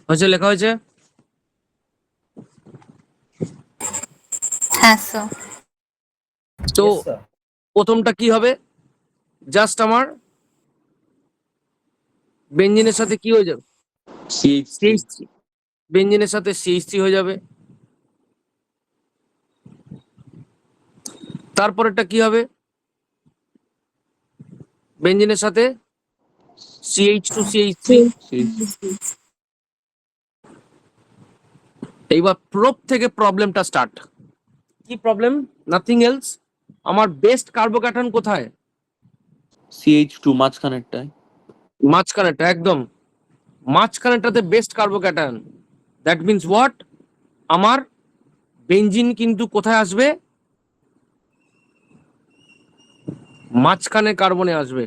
হয়েছে, লেখা হয়েছে। হ্যাঁ স্যার। তো প্রথমটা কি হবে, জাস্ট আমার বেঞ্জিনের সাথে কি হয়ে যাবে, CH3, বেঞ্জিনের সাথে CH3 হয়ে যাবে। তারপরেরটা কি হবে, বেঞ্জিনের সাথে CH2CH3। এইবার প্রোপ থেকে প্রবলেমটা স্টার্ট। কি প্রবলেম? নাথিং এলস, আমার বেস্ট কার্বোক্যাটায়ন কোথায়? CH2 মাঝখানেরটায়। মাঝখানেরটা, একদম মাঝখানেরটাতে best carbocation. That means what, আমার বেঞ্জিন কিন্তু কোথায় আসবে, মাঝখানে কার্বনে আসবে।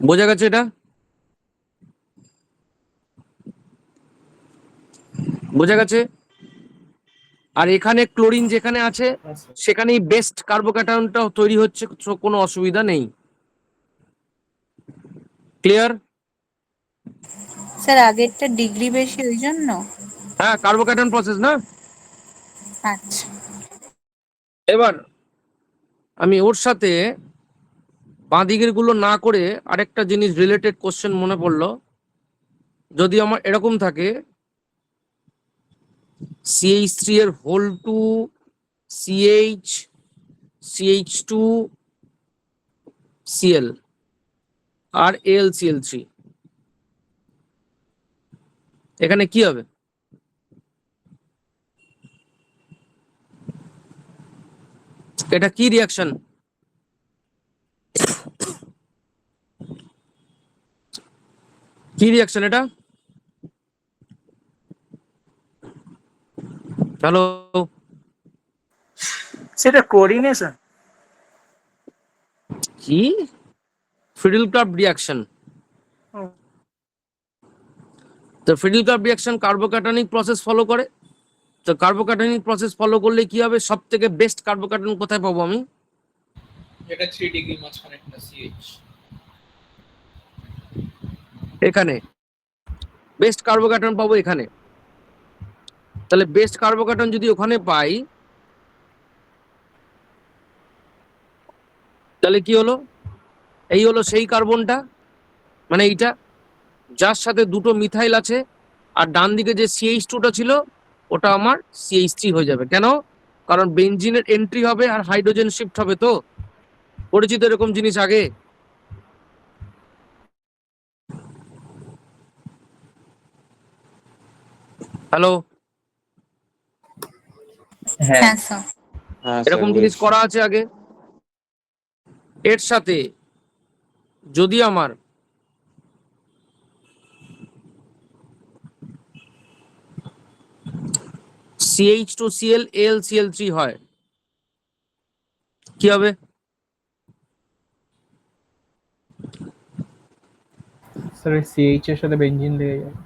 বোঝা গেছে এটা? বোঝা গেছে? আর এখানে ক্লোরিন যেখানে আছে সেখানেই বেস্ট কার্বোক্যাটায়নটা তৈরি হচ্ছে, কোনো অসুবিধা নেই। ক্লিয়ার? স্যার আগেরটা ডিগ্রি বেশি ওই জন্য। হ্যাঁ, কার্বোক্যাটায়ন প্রসেস না। আচ্ছা। এবার আমি ওর সাথে বাঁ দিকের গুলো না করে আরেকটা জিনিস রিলেটেড কোশ্চেন মনে পড়লো। যদি আমার এরকম থাকে, CH3 এর whole to CH2 Cl R AlCl3, এখানে কি হবে? এটা কি রিয়াকশন? কি রিয়াকশন এটা? হ্যালো, সেটা কোঅর্ডিনেশন। কি? Friedel-craft reaction. তো ফ্রিডল-ক্রাফট রিয়াকশন কার্বোক্যাটায়নিক প্রসেস ফলো করে। তো কার্বোক্যাটায়নিক প্রসেস ফলো করলে কি হবে, সব থেকে বেস্ট কার্বোক্যাটায়ন কোথায় পাবো আমি? এটা 3 ডিগ্রি মাঝখানে একটা CH। এখানে বেস্ট কার্বোক্যাটায়ন পাবো এখানে। তাহলে বেস্ট কার্বোক্যাটায়ন যদি ওখানে পাই, তাহলে কি হলো, এই হলো সেই কার্বনটা, মানে এইটা, যার সাথে দুটো মিথাইল আছে, আর ডান দিকে যে CH2টা ছিল ওটা আমার CH3 হয়ে যাবে। কেন? কারণ বেঞ্জিনের এন্ট্রি হবে আর হাইড্রোজেন শিফট হবে। তো পরিচিত এরকম জিনিস আগে? হ্যালো, হ্যাঁ স্যার। এরকম জিনিস করা আছে আগে। এর সাথে যদি আমার CH2Cl AlCl3 হয়, কি হবে? স্যার CH এর সাথে বেনজিন লেগে যাবে।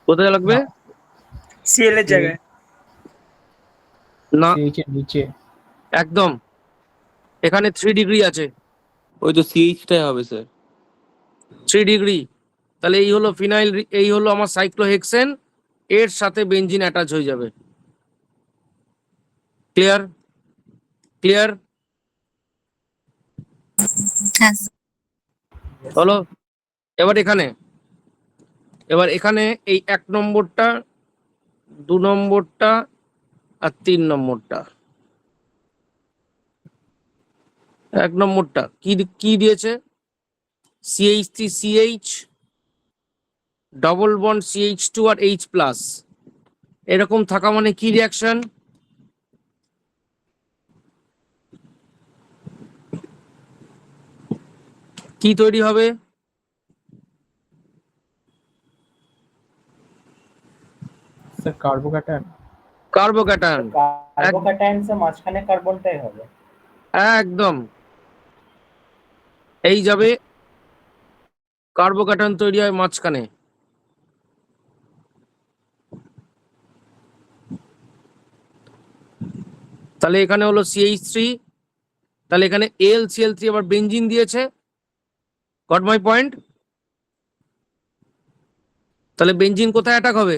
কোথায় লাগবে? সিএল এর জায়গায়। না, CH এর নিচে। একদম এখানে 3 ডিগ্রি আছে। ওই তো CH-টাই হবে স্যার। 3 ডিগ্রি। তাহলে এই হলো ফিনাইল, এই হলো আমার সাইক্লোহেক্সেন, এর সাথে বেঞ্জিন অ্যাটাচ হয়ে যাবে। ক্লিয়ার? ক্লিয়ার হ্যাঁ হলো? এবার এখানে এই 1 নম্বরটা, 2 নম্বরটা আর 3 নম্বরটা। 1 নম্বরটা কি কি দিয়েছে? CH3CH ডবল বন্ড CH2 আর H প্লাস, এরকম থাকা মানে কি রিয়াকশন? কি তৈরি হবে? Sir carbocation. কার্বোক্যাটায়ন। কার্বোক্যাটায়নসের মাঝখানে কার্বনটাই হবে। একদম এই যাবে, কার্বোক্যাটায়ন তৈরি হয় মাঝখানে। তাহলে এখানে হলো CH3, তাহলে এখানে AlCl3 আবার বেঞ্জিন দিয়েছে, গট মাই পয়েন্ট? তাহলে বেঞ্জিন কোথায় অ্যাটাক হবে?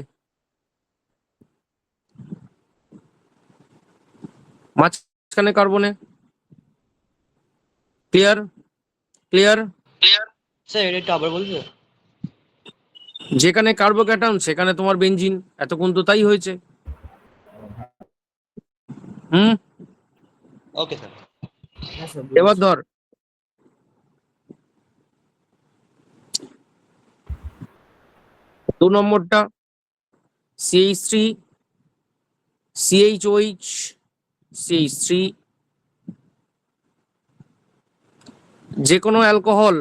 মাঝখানে কার্বনে। ক্লিয়ার? ক্লিয়ার? স্যার এটা একটু আবার বলবে? যেখানে কার্বোক্যাটায়ন সেখানে তোমার বেঞ্জিন, এতক্ষণ তো তাই হয়েছে। হুম, ওকে স্যার। হ্যাঁ স্যার এবার ধর দু নম্বরটা CH3 CHOH CH3, যে কোনো অ্যালকোহল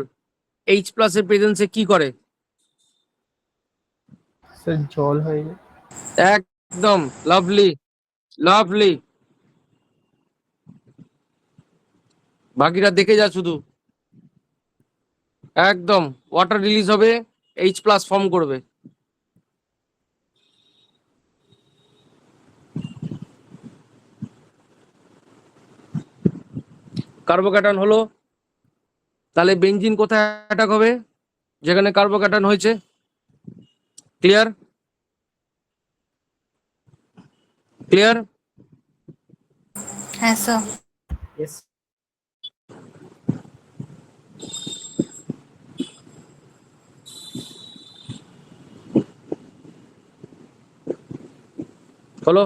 H প্লাস এর প্রেজেন্সে কি করে? স্যার জল হয়ে যায়। একদম লাভলি, লাভলি। বাকিটা দেখে যা শুধু। একদম ওয়াটার রিলিজ হবে, H প্লাস ফর্ম করবে। কার্বোক্যাটায়ন হলো, তাহলে বেঞ্জিন কোথায় অ্যাটাক হবে? যেখানে কার্বোক্যাটায়ন হয়েছে। ক্লিয়ার? ক্লিয়ার? হ্যাঁ স্যার। ইয়েস হলো?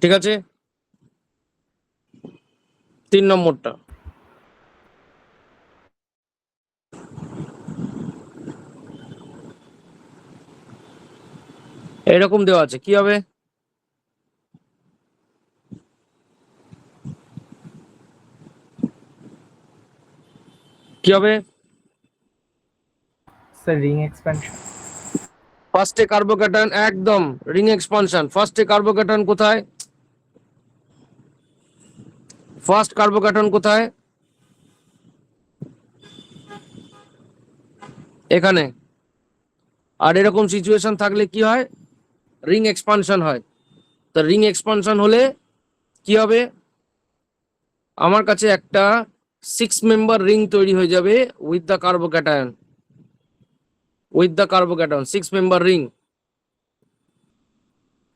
ঠিক আছে, 3 নম্বরটা এরকম দেওয়া আছে, কি হবে? কি হবে? Sir ring expansion. ফার্স্টে কার্বোক্যাটায়ন, একদম রিং এক্সপানশন। ফার্স্টে কার্বোক্যাটায়ন কোথায়? ফার্স্ট কার্বোক্যাটায়ন কোথায়? এখানে। আর এরকম সিচুয়েশন থাকলে কি হয়? রিং এক্সপানশন হয়। তো রিং এক্সপানশন হলে কি হবে? আমার কাছে একটা 6 মেম্বার রিং তৈরি হয়ে যাবে with the carbocation, with the carbocation 6 member ring.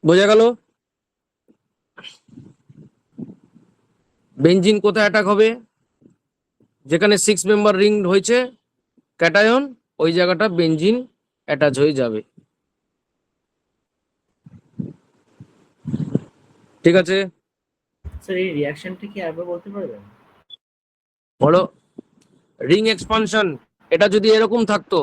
বোঝা গেল? বেঞ্জিন কোথায় অ্যাটাক হবে? যেখানে 6 মেম্বার রিং হয়েছে ক্যাটায়ন, ওই জায়গাটা বেঞ্জিন অ্যাটাচ হয়ে যাবে। ঠিক আছে? স্যার এই রিঅ্যাকশনটা কি আরেকবার বলতে পারবেন? হলো রিং এক্সপানশন। এটা যদি এরকম থাকতো,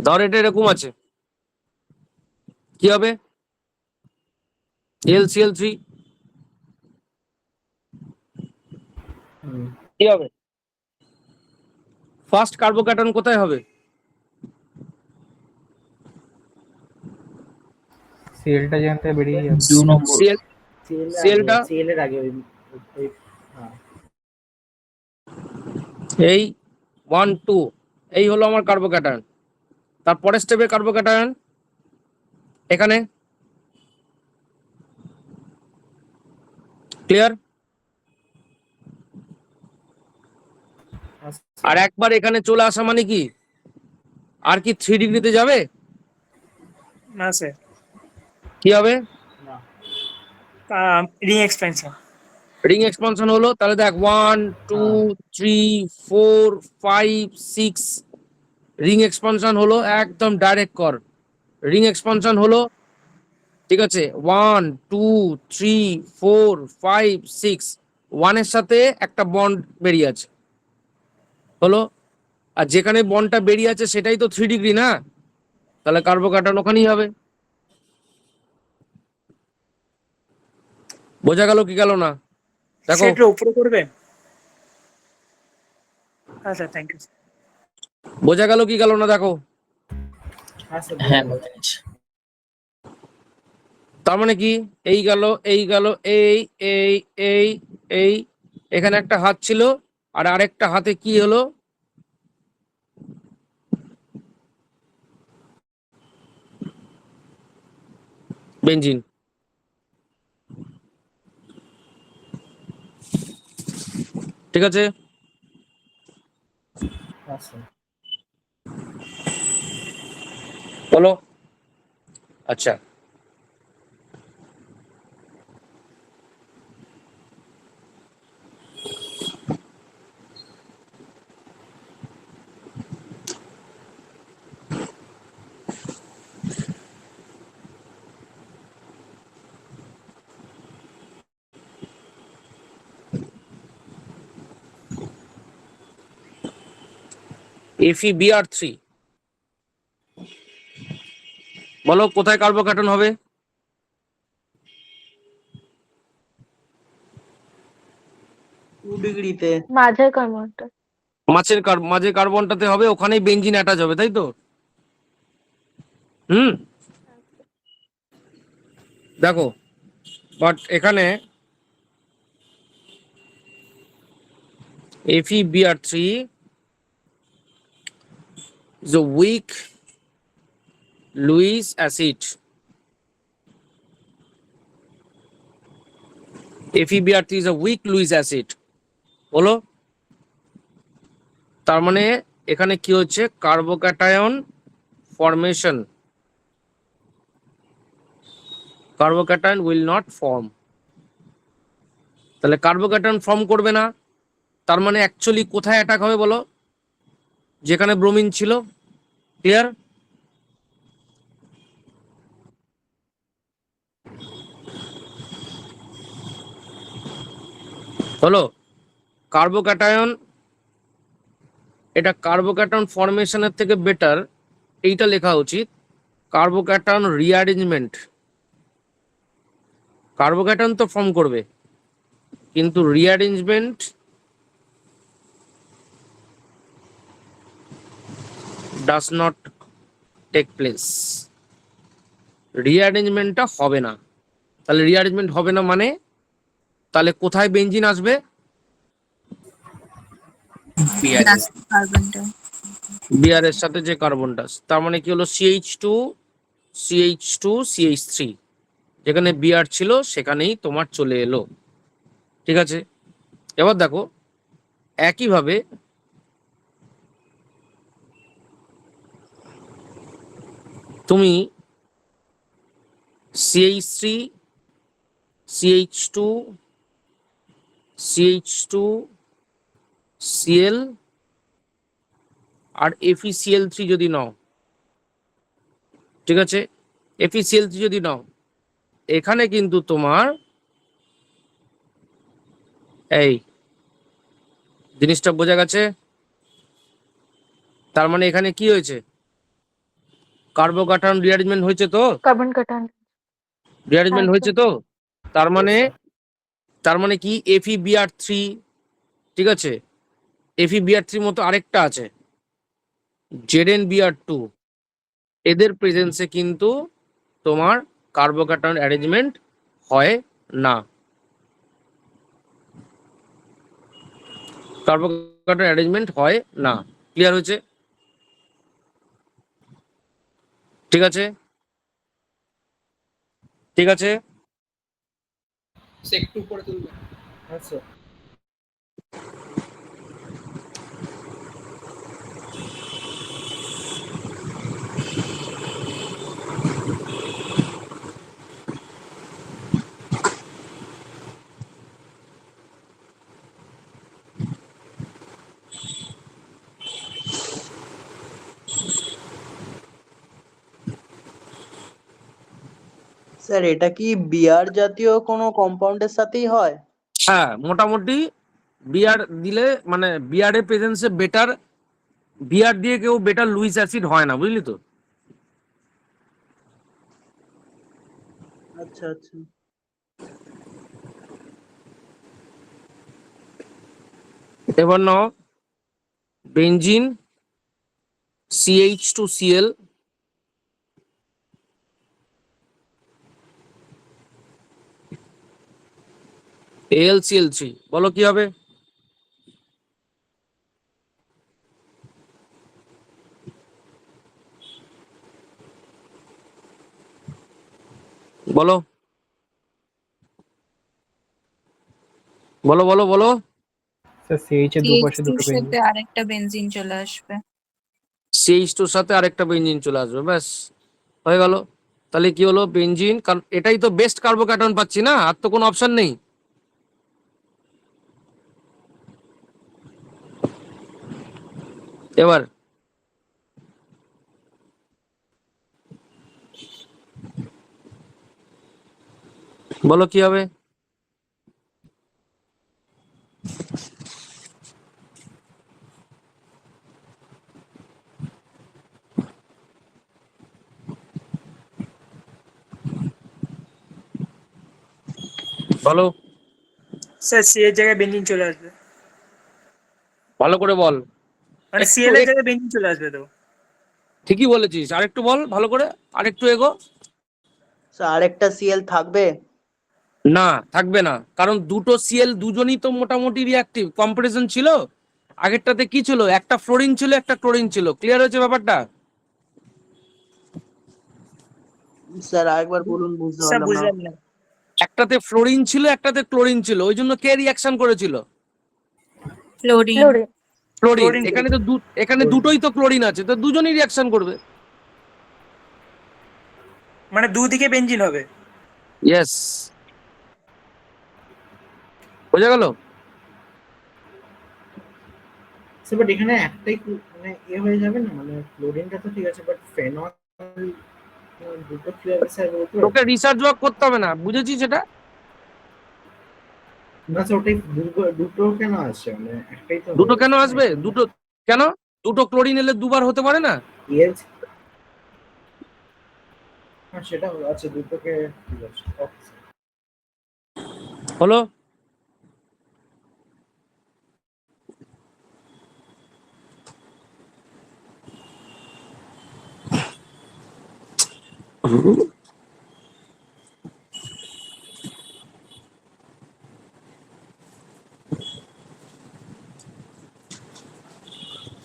ধর এটা এরকম আছে, কি হবে? LCl3 কি হবে? ফার্স্ট কার্বোক্যাটায়ন কোথায় হবে? সিএলটা যেখান থেকে বেরিয়ে যাবে। 2 নম্বর। Cl CL টা সিএল এর আগে হ্যাঁ এই 1 2, এই হলো আমার কার্বোক্যাটায়ন। তারপরের স্টেপে কার্বোক্যাটায়ন এখানে। ক্লিয়ার? আর একবার এখানে চলে আসা মানে কি আর কি 3 ডিগ্রিতে যাবে? না স্যার, কি হবে? না রিং এক্সপেনশন। রিং এক্সপানশন হলো, তাহলে দেখ 1 2 3 4 5 6 রিং এক্সপানশন হলো, একদম ডাইরেক্ট কর। রিং এক্সপানশন হলো, ঠিক আছে 1 2 3 4 5 6, 1 এর সাথে একটা বন্ড বেরিয়ে আছে, হলো। আর যেখানে বন্ডটা বেরিয়ে আছে সেটাই তো 3 ডিগ্রি না, তাহলে কার্বোক্যাটায়ন ওখানেই হবে। বোঝা গেল কি গেল না? দেখো সেটা উপরে করবেন। আচ্ছা, থ্যাংক ইউ। বোঝা গেল কি গেল না? দেখো হ্যাঁ স্যার হ্যাঁ বুঝতে বুঝতে পারছি। পেরেছি। তার মানে কি এই গেল, এই গেল, এই এই এই এই, এখানে একটা হাত ছিল, আর আরেকটা হাতে কি হলো, বেঞ্জিন। ঠিক আছে, হ্যাঁ স্যার। বলো। আচ্ছা, FeBr3, বলো কোথায় কার্বোক্যাটন হবে? 2 ডিগ্রিতে। মাঝের কার্বনটা। মাঝে কার্বনটাতে হবে, ওখানেই বেঞ্জিন অ্যাটাচ হবে, তাই তো? হুম, দেখো, বাট এখানে FeBr3 is a weak Lewis acid. FeBr3 is a weak Lewis acid, বলো। তার মানে এখানে কি হচ্ছে, carbocation formation, carbocation will not form. তাহলে কার্বোক্যাটায়ন ফর্ম করবে না, তার মানে অ্যাকচুয়ালি কোথায় অ্যাটাক হবে বলো? যেখানে ব্রোমিন ছিল। ক্লিয়ার? হলো কার্বোক্যাটায়ন, এটা কার্বোক্যাটায়ন ফর্মেশনের থেকে বেটার এইটা লেখা উচিত, কার্বোক্যাটায়ন রিঅ্যারেঞ্জমেন্ট। কার্বোক্যাটায়ন তো ফর্ম করবে, কিন্তু rearrangement does not take place. রিঅ্যারেঞ্জমেন্টটা হবে না। তাহলে রিঅ্যারেঞ্জমেন্ট হবে না মানে, তাহলে কোথায় বেঞ্জিন আসবে? লাস্ট কার্বনটা। বিআর এর সাথে যে কার্বনটা, তার মানে কি হলো, CH2 যেখানে বিআর ছিল সেখানেই তোমার চলে এলো। ঠিক আছে, এবার দেখো একইভাবে তুমি CH3, CH2, Cl আর FeCl3 যদি নাও, ঠিক আছে, FeCl3 যদি নাও, এখানে কিন্তু তোমার এই জিনিসটা বোঝা গেছে। তার মানে এখানে কি হয়েছে, কার্বোক্যাটায়ন রিঅ্যারেঞ্জমেন্ট হয়েছে তো, কার্বন কাটান। রিঅ্যারেঞ্জমেন্ট হয়েছে তো। তার মানে, Yes, sir. তার মানে কি, FeBr3, ঠিক আছে, FeBr3 মতো আরেকটা আছে ZnBr2, এদের প্রেজেন্সে কিন্তু তোমার কার্বোক্যাটায়ন অ্যারেঞ্জমেন্ট হয় না। কার্বোক্যাটায়ন অ্যারেঞ্জমেন্ট হয় না। ক্লিয়ার হয়েছে? ঠিক আছে, ঠিক আছে। সেক 2 করে তুলবে। হ্যাঁ স্যার। স্যার এটা কি বিয়ার জাতীয় কোনো কম্পাউন্ডের সাথেই হয়? হ্যাঁ, মোটামুটি বিয়ার দিলে, মানে বিয়ারের প্রেজেন্সে বেটার, বিয়ার দিয়ে কেউ বেটার লুইস অ্যাসিড হয় না, বুঝলি তো। আচ্ছা আচ্ছা। এবার নাও বেঞ্জিন CH2Cl, AlCl3, বলো কি হবে? বলো বলো বলো বলো। স্যার সিএইচ এর দুপাশে CH2 দুটো এর সাথে বেঞ্জিন। আরেকটা বেনজিন চলে আসবে। সিএইচ টুর সাথে আরেকটা বেঞ্জিন চলে আসবে, ব্যাস হয়ে গেল। তাহলে কি হলো, বেঞ্জিন, কারণ এটাই তো বেস্ট কার্বোক্যাটন পাচ্ছি না, আর তো কোনো অপশন নেই। এবার বলো কি হবে। বলো স্যার সি এর জায়গায় বেঞ্জিন চলে আসবে, ভালো করে বল। মানে একটু সিএল এর জায়গায় বেঞ্জিন চলে আসবে তো। ঠিকই বলেছিস, আরেকটু বল ভালো করে, আরেকটু এগো। স্যার আরেকটা সিএল থাকবে? না, থাকবে না, কারণ দুটো সিএল দুজনই তো মোটামুটি রিঅ্যাক্টিভ। কম্পারিজন ছিল, আগেরটাতে কি ছিল, একটা ফ্লোরিন ছিল একটা ক্লোরিন ছিল। ক্লিয়ার হয়েছে ব্যাপারটা? স্যার আরেকবার বলুন, বুঝতে স্যার পারলাম না। বুঝলাম না। একটাতে ফ্লোরিন ছিল একটাতে ক্লোরিন ছিল, ওই জন্য কে রিঅ্যাকশন করেছিল? ফ্লোরিন। ক্লোরিন। ক্লোরিন এখানে তো এখানে দুটোই তো ক্লোরিন আছে, তো দুজনই রিঅ্যাকশন করবে। মানে দুদিকে বেঞ্জিন হবে। ইয়েস, বোঝা গেল? স্যার বাট এখানে একটাই মানে হয়ে যাবে না, মানে ক্লোরিনটা তো ঠিক আছে, বাট ফেনল দুটো কি হবে স্যার বলতে পারবেন? তোকে রিসার্চ ওয়ার্ক করতে হবে না, বুঝেছিস এটা? না স্যার ওটাই দুটো কেন আসছে, মানে একটাই তো দুটো হবে। কেন আসবে? দুটো কেন? দুটো ক্লোরিন এলে দুবার হতে পারে না? ইয়েস, হ্যাঁ সেটা আছে, দুটোকে ঠিক আছে। Okay sir. হলো?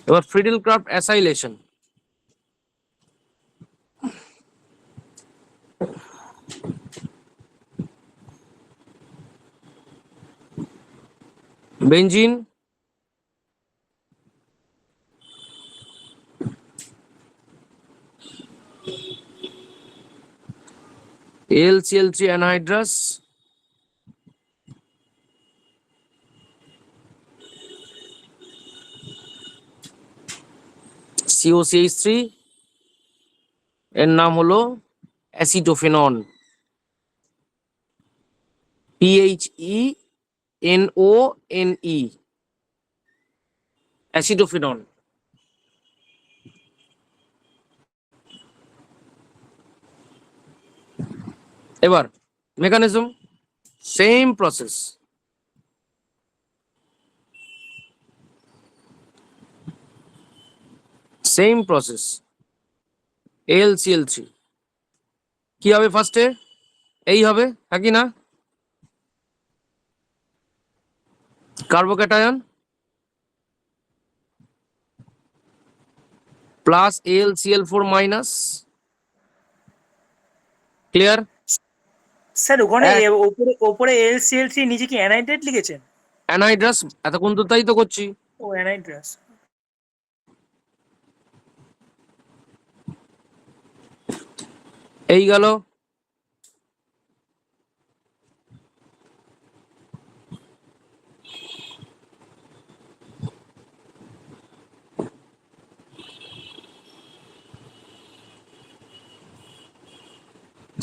এবার Friedel craft acylation. Benzene, AlCl3 anhydrous, COCH3, এর নাম হলো অ্যাসিটোফেনন, PHENONE, অ্যাসিটোফেনন। এবার mechanism same process, same process. AlCl3 কি হবে ফার্স্টে? এই হবে, নাকি না? Carbocation plus AlCl4 minus. Clear? Sir ওখানে ওপরে ওপরে এলসিএল3 নিচে কি অ্যানাইড্রেট লিখেছেন? অ্যানাইড্রাস, এতক্ষণ তো তাই তো করছি। ও অ্যানাইড্রাস। এই গেল।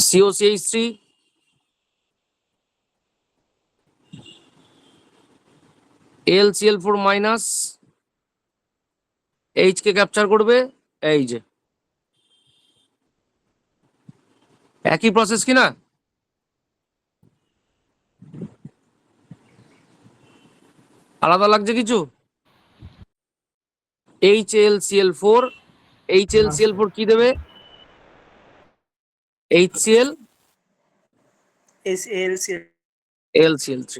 COCH3 AlCl4 মাইনাস, H কে ক্যাপচার করবে, এই যে একই প্রসেস কি না? আলাদা লাগছে কিছু? HAlCl4, HAlCl4 কি দেবে? HCl LCL. AlCl3।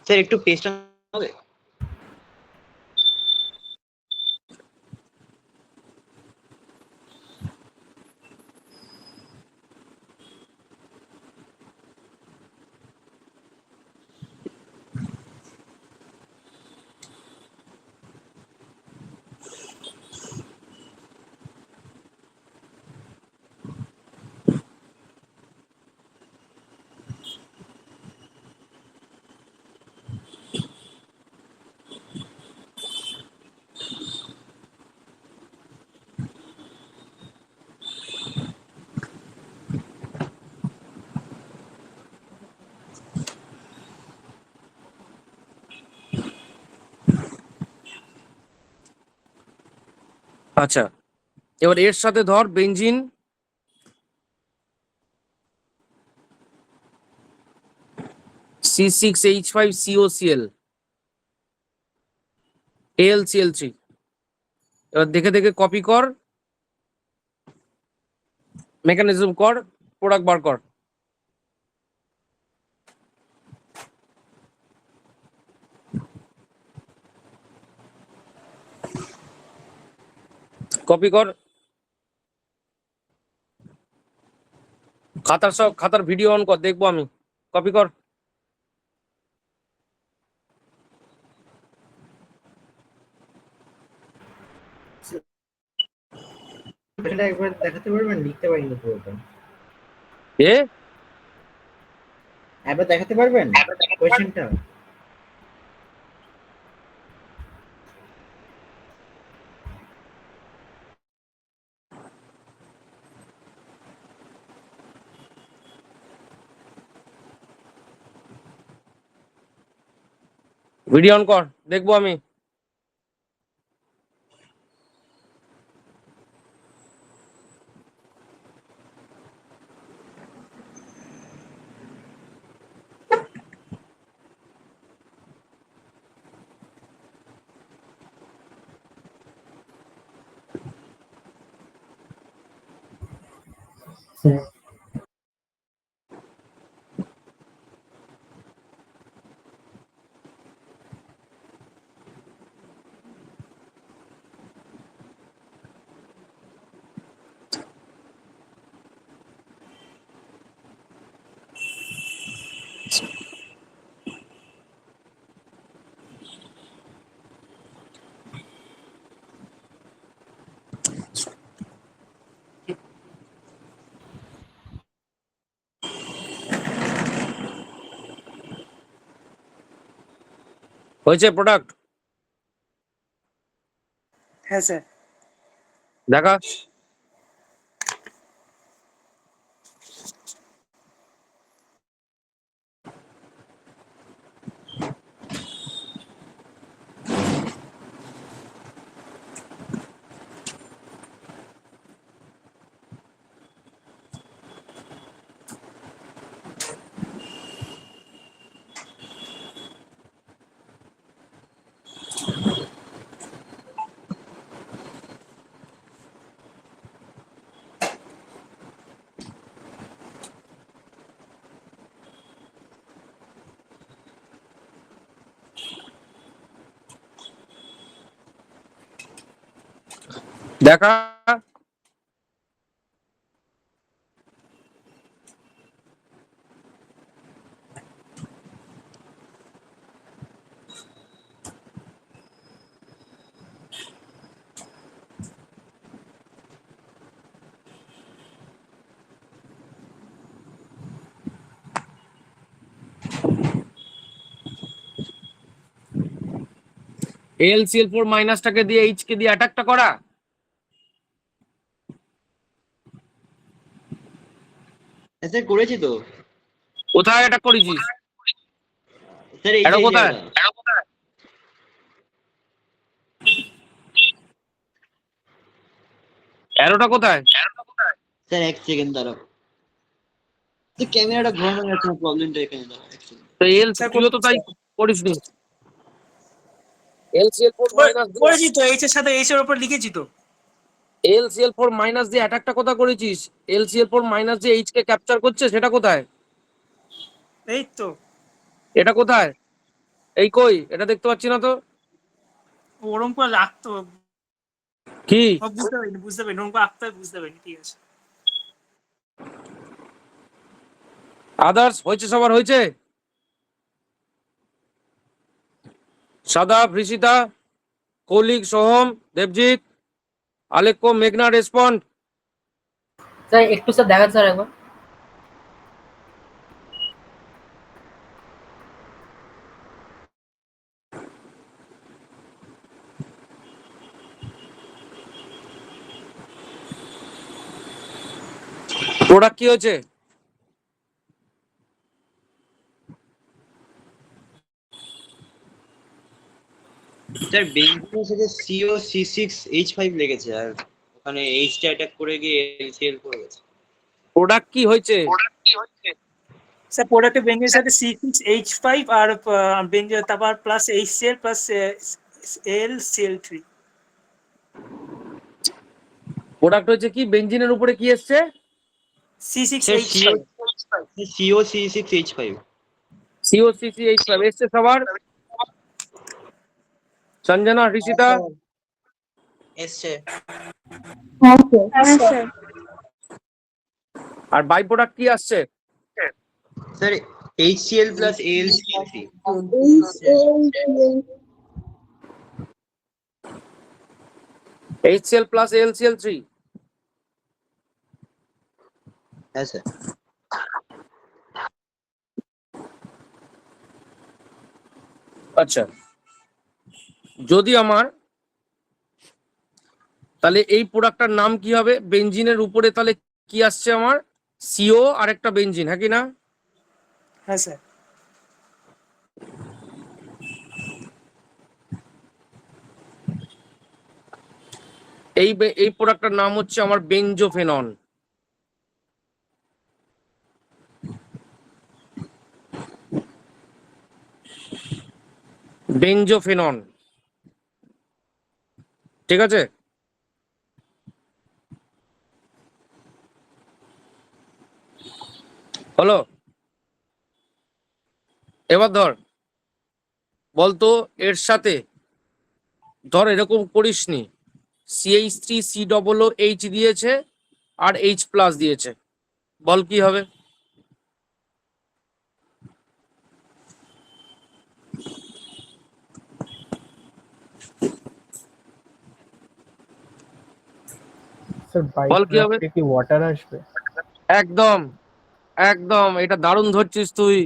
স্যার একটু পেস্ট হবে। আচ্ছা, এবার এর সাথে ধর বেঞ্জিন, C6H5COCl, AlCl3। এবার দেখে দেখে কপি কর, মেকানিজম কর, প্রোডাক্ট বার কর। কপি কর, খাতার ভিডিও অন কর, দেখবো আমি। কপি কর। এটা একবার দেখাতে পারবেন? লিখতে পারিনি পুরোটা। এ একবার দেখাতে পারবেন কোয়েশ্চেনটা? ভিডিও অন কর, দেখবো আমি। হয়েছে প্রোডাক্ট? হ্যাঁ স্যার। দেখা। দেখা। AlCl4 মাইনাসটাকে দিয়ে এইচ কে দিয়ে অ্যাটাকটা করা। স্যার করেছি তো কোথায় অ্যাটাক করেছিস? স্যার, এই এটা যে কোথায়? অ্যারোটা কোথায়? স্যার এক সেকেন্ড দাঁড়াও, ক্যামেরাটা ঘোরানো যাচ্ছে না, প্রবলেমটা এখানে। দাঁড়াও এক সেকেন্ড। তো তুইও তো তাই করিসনি। AlCl4 মাইনাস করেছি তো, এইচ এর সাথে এইচ এর উপর লিখেছি তো। AlCl4 মাইনাস দিয়ে অ্যাটাকটা কোথায় করেছিস? AlCl4 মাইনাস দিয়ে এইচ কে ক্যাপচার করছে, সেটা কোথায়? এই তো এটা কোথায়? এই কই, এটা দেখতে পাচ্ছি না তো। ওরম করে রাখতো। কি বুঝতে পারিনি ওরম করে রাখতে হবে, বুঝতে পারিনি। ঠিক আছে। আদার্স হয়েছে? সবার হয়েছে? সাদা, ঋষিতা, কৌলিক, সোহম, দেবজিৎ, আলেক্য, মেঘনা রেসপন্ড। স্যার একটু স্যার দেখান স্যার একবার। প্রোডাক্ট কি হয়েছে? স্যার বেঞ্জিনের সাথে CO C6H5 লেগেছে আর ওখানে এইচটা অ্যাটাক করে গিয়ে LCl করে গেছে। প্রোডাক্ট কি হয়েছে? স্যার প্রোডাক্টে বেঞ্জিনের সাথে C6H5 আর তারপর plus HCl plus LCl3। Product হচ্ছে কি, বেঞ্জিনের উপরে কি এসছে? Sir C6H5। CO C6H5। COCCH5 এসছে সবার? সঞ্জনা, ঋষিতা? এসছে। আর বাই প্রোডাক্ট কি আসছে? Sir HCl plus AlCl3। HCl plus AlCl3। হ্যাঁ স্যার। আচ্ছা, যদি আমার তাহলে এই প্রোডাক্টটার নাম কি হবে? বেঞ্জিনের উপরে তাহলে কি আসছে আমার? CO আর একটা বেঞ্জিন, হ্যাঁ কি না? হ্যাঁ স্যার। এই প্রোডাক্টটার নাম হচ্ছে আমার বেঞ্জোফেনন। বেঞ্জোফেনন, ঠিক আছে? হলো? এবার ধর বলতো এর সাথে ধর এরকম করিসনি, CH3COOH দিয়েছে আর H প্লাস দিয়েছে, বল কি হবে? স্যার বাই বল কি হবে? প্রোডাক্টে কি ওয়াটার আসবে? একদম একদম, এটা দারুণ ধরছিস তুই।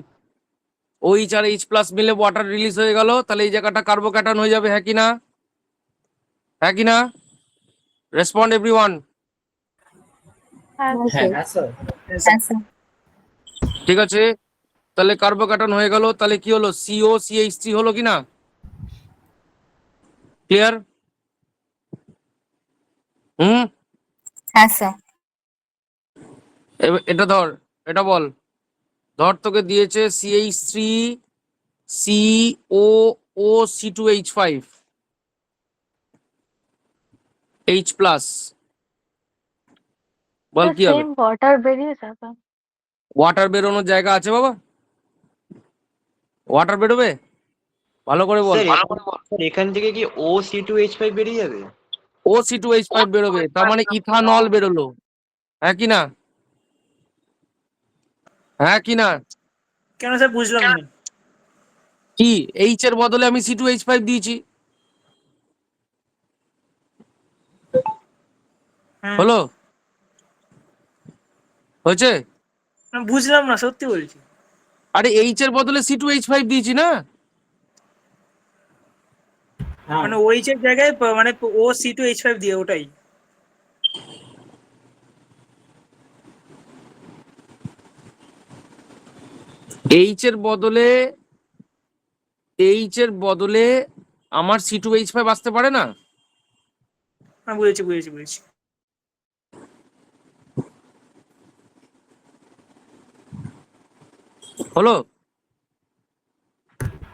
OH আর H প্লাস মিলে ওয়াটার রিলিজ হয়ে গেল, তাহলে এই জায়গাটা কার্বোক্যাটায়ন হয়ে যাবে, হ্যাঁ কি না? হ্যাঁ কি না? Respond everyone. হ্যাঁ স্যার। ঠিক আছে, তাহলে কার্বোক্যাটায়ন হয়ে গেল, তাহলে কি হলো? COCH3 হলো কি না? ক্লিয়ার? হুম, হ্যাঁ স্যার। এটা ধর, এটা বল। ধর তোকে দিয়েছে CH3 COOC2H5 H প্লাস, বল কি হবে? ওয়াটার বেরিয়ে যাবে। ওয়াটার বেরোনোর জায়গা আছে বাবা? ওয়াটার বেরোবে? ভালো করে বল। স্যার এখান থেকে কি OC2H5 বেরিয়ে যাবে? OC2H5 বেরোবে, তার মানে ইথানল বেরোলো, হ্যাঁ কি না? হ্যাঁ কি না? কেন স্যার বুঝলাম না। কি H এর বদলে আমি C2H5 দিয়েছি, হ্যাঁ হলো? হয়েছে? আমি বুঝলাম না, সত্যি বলছি। আরে H এর বদলে C2H5 দিয়েছি না? হ্যাঁ মানে OH এর জায়গায় মানে OC2H5 দিয়ে, ওটাই। H এর বদলে আমার C2H5 আসতে পারে না? হ্যাঁ বুঝেছি বুঝেছি বুঝেছি। হলো?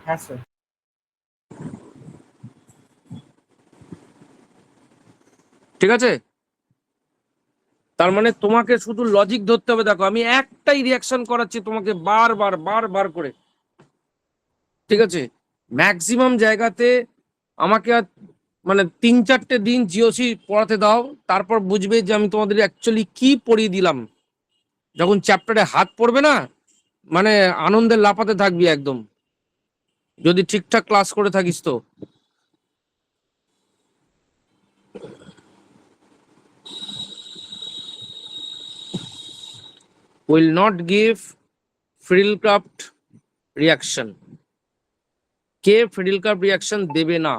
হ্যাঁ স্যার। ঠিক আছে, তার মানে তোমাকে শুধু লজিক ধরতে হবে। দেখো আমি একটাই রিয়াকশন করাচ্ছি তোমাকে বারবার বারবার করে, ঠিক আছে? ম্যাক্সিমাম জায়গাতে আমাকে আর মানে 3-4টে দিন জিওসি পড়াতে দাও, তারপর বুঝবে যে আমি তোমাদের অ্যাকচুয়ালি কি পড়িয়ে দিলাম। যখন চ্যাপ্টারে হাত পড়বে না, মানে আনন্দে লাফাতে থাকবি একদম, যদি ঠিকঠাক ক্লাস করে থাকিস তো। will not give Friedel-Crafts reaction, K Friedel-Crafts reaction দেবে না?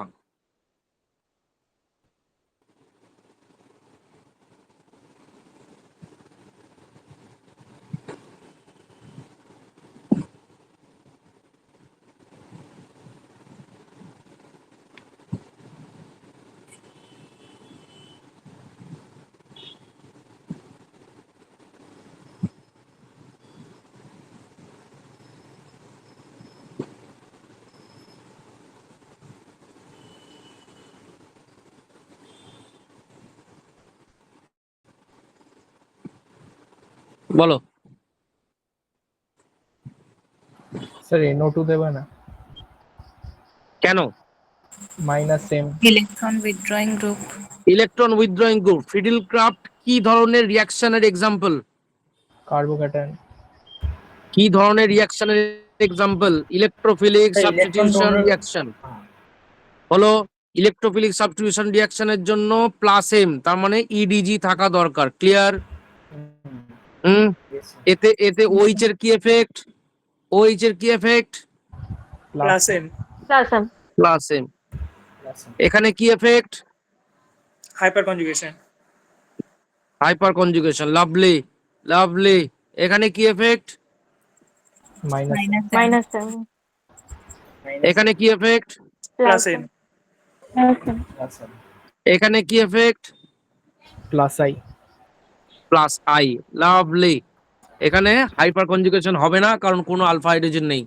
বলো। স্যার NO2 দেবে না? কেন? Minus same. Electron withdrawing group. Electron withdrawing group. Friedel Crafts কি ধরনের রিয়াকশনের এক্সাম্পল? কার্বোক্যাটায়ন। কি ধরনের রিয়াকশনের example? Electrophilic sir electron substitution donor. Reaction হলো ইলেকট্রোফিলিক সাবস্টিটিউশন রিয়াকশনের জন্য প্লাস এম, তার মানে ইডিজি থাকা দরকার। ক্লিয়ার? এতে এতে ওইচ এর কি এফেক্ট? ওইচ এর কি effect? Plus M. Plus M. এখানে কি effect? Hyper conjugation. Hyper conjugation. Lovely, lovely. এখানে কি এফেক্ট? Minus Minus M. এখানে কি এফেক্ট? Plus M. এখানে কি effect? Plus I. Plus I. Lovely. এখানে হাইপার কনজুগেশন হবে না, কারণ কোনো আলফা হাইড্রোজেন নেই।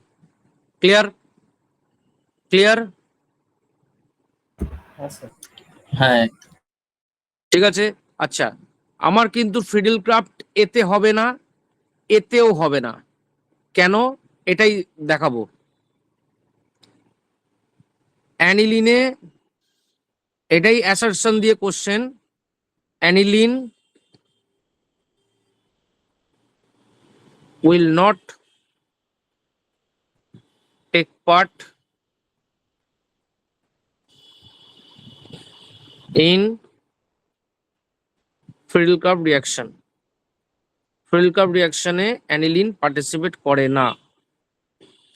ক্লিয়ার? ক্লিয়ার? হ্যাঁ। ঠিক আছে। আচ্ছা, আমার কিন্তু ফিডেল ক্রাফট এতে হবে না, এতেও হবে না। কেন? এটাই দেখাবো। অ্যানিলিনে এটাই অ্যাসারশন দিয়ে question. Aniline will not take part in Friedel-Crafts reaction. Friedel-Crafts reaction-এ অ্যানিলিন পার্টিসিপেট করে না।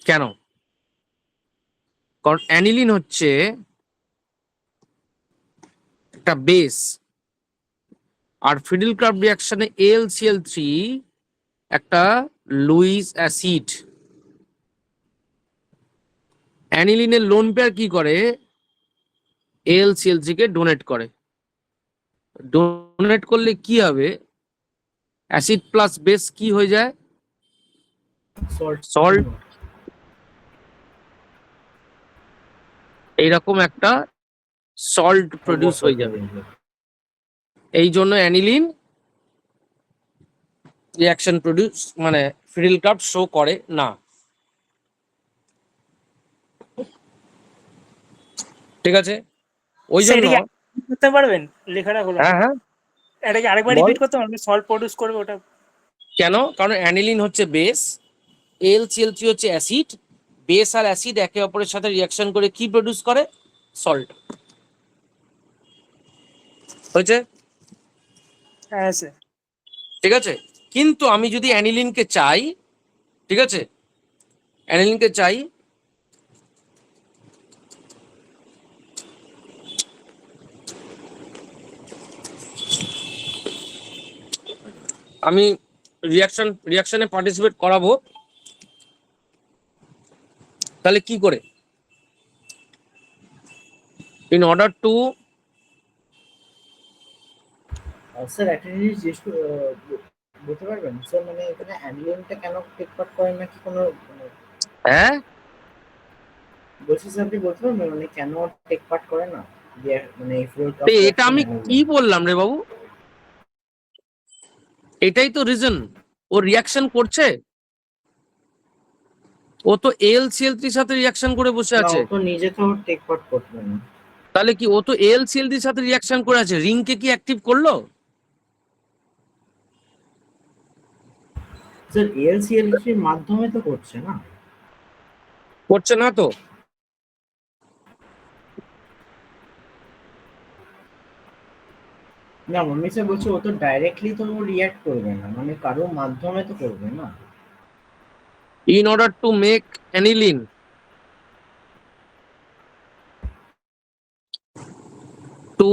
কেন? কারণ অ্যানিলিন হচ্ছে একটা বেস, আর Friedel-Crafts reaction-এ AlCl3 একটা লুইস অ্যাসিড। অ্যানিলিনের লোন পেয়ার কি করে? AlCl3 কে ডোনেট করে। ডোনেট করলে কি হবে? অ্যাসিড প্লাস বেস কি হয়ে যায়? সল্ট। এইরকম একটা সল্ট প্রডিউস হয়ে যাবে। এই জন্য অ্যানিলিন রিয়াকশন প্রডিউস মানে Friedel-Crafts শো করে না। ঠিক আছে? ওই জন্য করতে পারবেন লেখাটা হলো। হ্যাঁ হ্যাঁ, এটাকে আরেকবার রিপিট করতে পারবেন? সল্ট প্রডিউস করবে ওটা। কেন? কারণ অ্যানিলিন হচ্ছে বেস, AlCl3 হচ্ছে অ্যাসিড। বেস আর অ্যাসিড একে অপরের সাথে রিয়াকশন করে কি প্রডিউস করে? সল্ট। হয়েছে? হ্যাঁ স্যার। ঠিক আছে। কিন্তু আমি যদি অ্যানিলিনকে চাই, ঠিক আছে, অ্যানিলিনকে চাই, আমি রিয়াকশনে পার্টিসিপেট করাবো, তাহলে কি করে? ইন অর্ডার টু স্যার একটা জিনিস বলতে পারবেন স্যার, মানে এখানে অ্যানিলিনটা কেন টেক পার্ট করে না কি কোনো হ্যাঁ বলছি স্যার, আপনি বলতে পারবেন মানে কেন টেক পার্ট করে না? মানে এটা আমি কি বললাম রে বাবু? এটাই তো রিজন। ও রিয়াকশন করছে, ও তো AlCl3 সাথে রিয়াকশন করে বসে আছে। তো নিজে তো টেক পার্ট করবে না। তাহলে কি ও তো AlCl3 সাথে রিয়াকশন করে আছে, রিংকে কি অ্যাক্টিভ করলো? স্যার AlCl3 এর মাধ্যমে তো করছে না। করছে না তো। না মম্মি স্যার বলছে ও তো ডাইরেক্টলি তো রিঅ্যাক্ট করবে না, মানে কারোর মাধ্যমে তো করবে না। In order to make aniline, to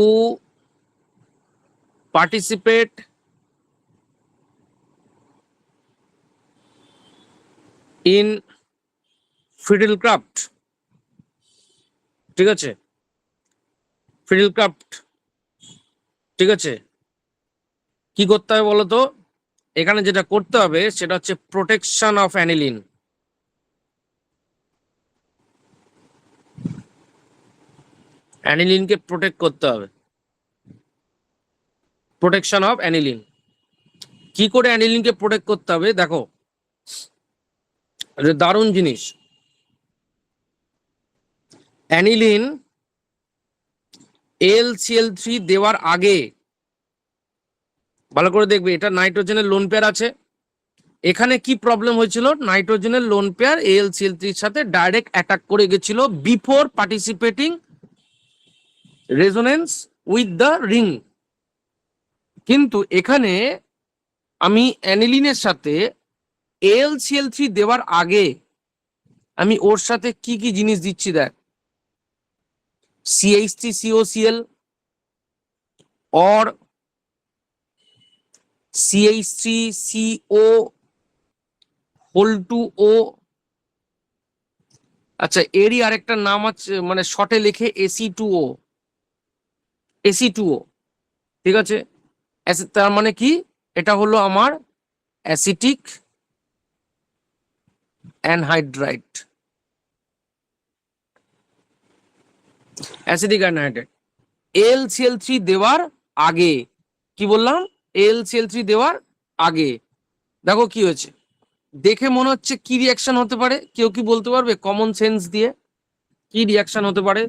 participate in Friedel-Crafts, ঠিক আছে, Friedel-Crafts, ঠিক আছে, কি করতে হবে বলো তো? এখানে যেটা করতে হবে সেটা হচ্ছে প্রোটেকশন অফ অ্যানিলিন। অ্যানিলিনকে প্রোটেক্ট করতে হবে, প্রোটেকশন অফ অ্যানিলিন। কি করে অ্যানিলিনকে প্রোটেক্ট করতে হবে দেখো, এটা দারুণ জিনিস। অ্যানিলিন LCl3 দেওয়ার আগে ভালো করে দেখবে, এটা নাইট্রোজেনের লোন পেয়ার আছে। এখানে কি প্রবলেম হয়েছিল, নাইট্রোজেনের লোন পেয়ার AlCl3 এর সাথে ডাইরেক্ট অ্যাটাক করে গেছিল before participating resonance with the ring. কিন্তু এখানে আমি অ্যানিলিনের সাথে AlCl3 দেওয়ার আগে আমি ওর সাথে কি কি জিনিস দিচ্ছি দেখ, CH3COCl or CH3CO whole to ও। আচ্ছা, এরই আরেকটা নাম আছে, মানে শর্টে লিখে AC2O, AC2O, ঠিক আছে। তার মানে কি, এটা হলো আমার acetic anhydride, acetic anhydride. AlCl3 দেওয়ার আগে, কি বললাম, AlCl3 দেওয়ার আগে দেখো কি হয়েছে। দেখে মনে হচ্ছে কি রিয়াকশন হতে পারে, কেউ কি বলতে পারবে কমন সেন্স দিয়ে কি রিয়াকশন হতে পারে?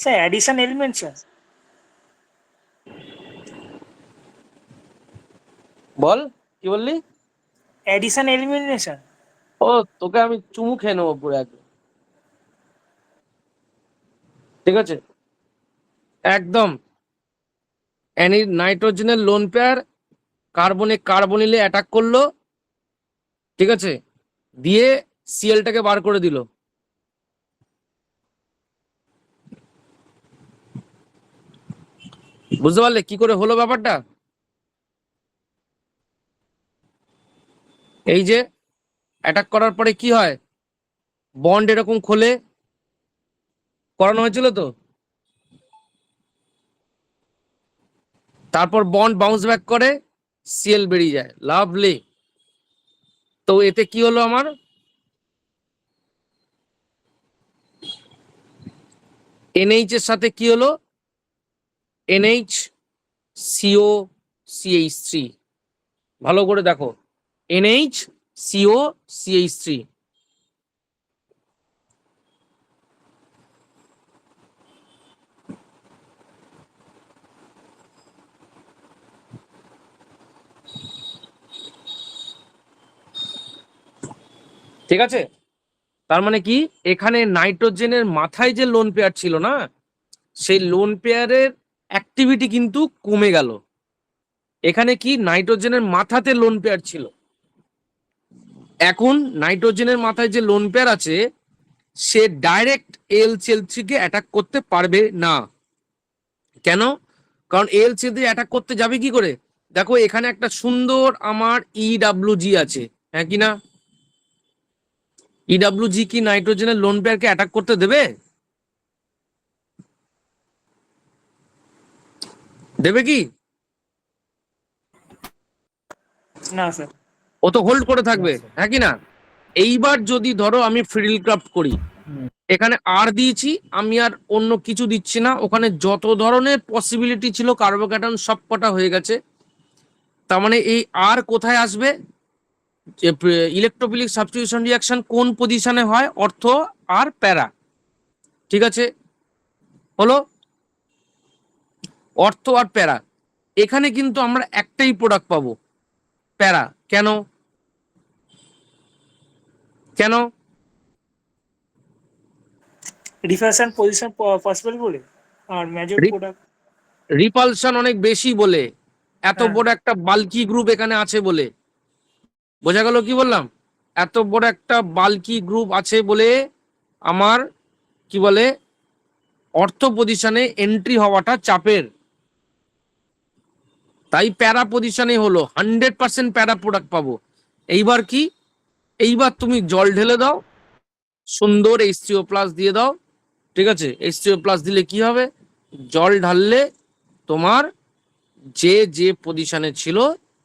Sir addition element sir. বল, কি বললি? Addition elimination. ও, তোকে আমি চুমু খেয়ে নেবো পুরো একদম, ঠিক আছে একদম। নাইট্রোজেনের লোন পেয়ার কার্বনিলে অ্যাটাক করলো, ঠিক আছে, দিয়ে সিএলটাকে বার করে দিল। বুঝতে পারলে কি করে হলো ব্যাপারটা? এই যে অ্যাটাক করার পরে কি হয়, বন্ড এরকম খোলে, করানো হয়েছিল তো, তারপর বন্ড বাউন্স ব্যাক করে, সিএল বেরিয়ে যায়, লাভলি। তো এতে কি হলো আমার, NH এর সাথে কি হলো, NHCOCH3, ভালো করে দেখো, NHCOCH3। ঠিক আছে, তার মানে কি, এখানে নাইট্রোজেনের মাথায় যে লোন পেয়ার ছিল না, সেই লোন পেয়ারের অ্যাক্টিভিটি কিন্তু কমে গেল। এখানে কি, নাইট্রোজেনের মাথাতে লোন পেয়ার ছিল, এখন নাইট্রোজেনের মাথায় যে লোন পেয়ার আছে সে ডাইরেক্ট AlCl3 কে অ্যাটাক করতে পারবে না। কেন? কারণ AlCl3 অ্যাটাক করতে যাবে কি করে, দেখো এখানে একটা সুন্দর আমার EWG আছে, হ্যাঁ কি না? EWG কি নাইট্রোজেনের লোন পেয়ারকে অ্যাটাক করতে দেবে? দেবে কি? না স্যার। ও তো হোল্ড করে থাকবে, হ্যাঁ কি না? এইবার যদি ধরো আমি ফ্রিডল ক্রাফট করি, এখানে আর দিয়েছি, আমি আর অন্য কিছু দিচ্ছি না, ওখানে যত ধরনের পসিবিলিটি ছিল কার্বোক্যাটন সব কটা হয়ে গেছে। তার মানে এই আর কোথায় আসবে, ইলেকট্রোফিলিক সাবস্টিটিউশন রিঅ্যাকশন কোন পজিশনে হয়, অর্থ আর প্যারা, ঠিক আছে হলো, অর্থ আর প্যারা। এখানে কিন্তু আমরা একটাই প্রোডাক্ট পাবো, প্যারা। কেন? কেন? রিফ্যাকশন পজিশন পসিবল বলে, আর মেজর প্রোডাক্ট রিপালশন অনেক বেশি বলে, এত হ্যাঁ। বড় একটা বাল্কি গ্রুপ এখানে আছে বলে, বোঝা গেল কি বললাম? এত বড় একটা বাল্কি গ্রুপ আছে বলে আমার কি বলে, অর্থ পজিশনে এন্ট্রি হওয়াটা চাপের, তাই প্যারা পজিশনে হলো, 100% প্যারা প্রোডাক্ট পাবো। এইবার কি, এইবার তুমি জল ঢেলে দাও, সুন্দর H3O+ দিয়ে দাও, ঠিক আছে, H3O+ দিলে কি হবে, জল ঢাললে তোমার যে যে পজিশনে ছিল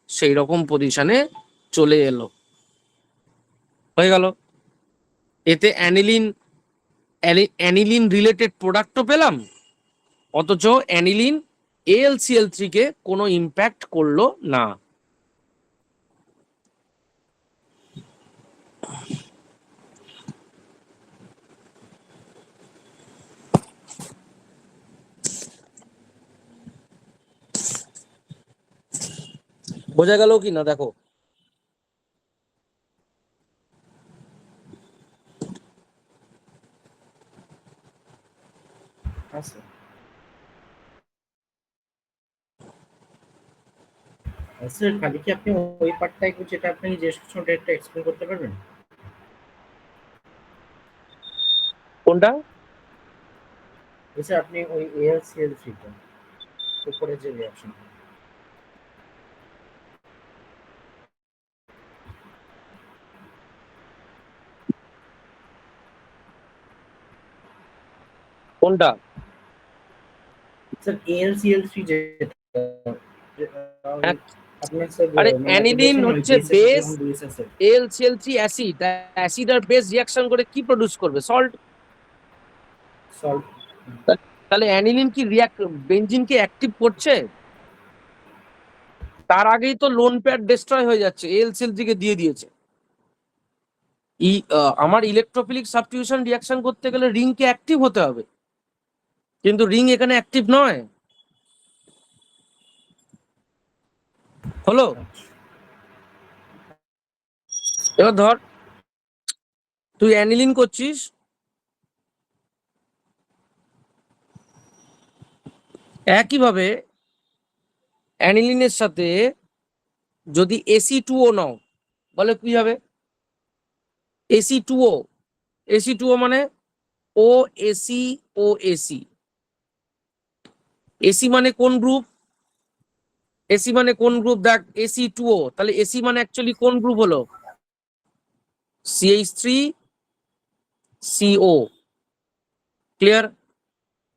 সেই রকম পজিশনে চলে এলো, হয়ে গেল। এতে অ্যানিলিন রিলেটেড প্রোডাক্টও পেলাম, অথচ অ্যানিলিন AlCl3 কে কোনো ইম্প্যাক্ট করলো না। বোঝা গেল কি না দেখো? হ্যাঁ স্যার। স্যার খালি কি আপনি ওই পার্টটা একটু যেটা আপনাকে জিজ্ঞেস করছেন ওটা একটু এক্সপ্লেন করতে পারবেন? কোনটা? স্যার আপনি ওই AlCl3 টা উপরে যে রিঅ্যাকশন, কোনটা? স্যার AlCl3 যেটা হ্যাঁ, আপনার স্যার আরে মানে আপনি অ্যানিলিন বলছেন ওই হচ্ছে বেস বেস, যখন বলেছেন স্যার AlCl3 অ্যাসিড, অ্যাসিড আর বেস রিঅ্যাকশন করে কি প্রডিউস করবে? সল্ট। সল্ট। তাহলে অ্যানিলিন কি বেনজিনকে অ্যাক্টিভ করছে? তার আগেই তো লোন পেয়ার ডিস্ট্রয় হয়ে যাচ্ছে, AlCl3 কে দিয়ে দিয়েছে। আমার ইলেকট্রোফিলিক সাবস্টিটিউশন রিঅ্যাকশন করতে গেলে রিং কে অ্যাক্টিভ হতে হবে, কিন্তু রিং এখানে অ্যাক্টিভ নয়। হলো? এবার ধর তুই অ্যানিলিন করছিস, একইভাবে অ্যানিলিনের সাথে যদি Ac2O নাও, বলে কি হবে? Ac2O, Ac2O মানে OAC, এসি মানে কোন গ্রুপ? এসি মানে কোন গ্রুপ? দেখ Ac2O, তাহলে এসি মানে অ্যাকচুয়ালি কোন গ্রুপ হলো? CH3CO। ক্লিয়ার?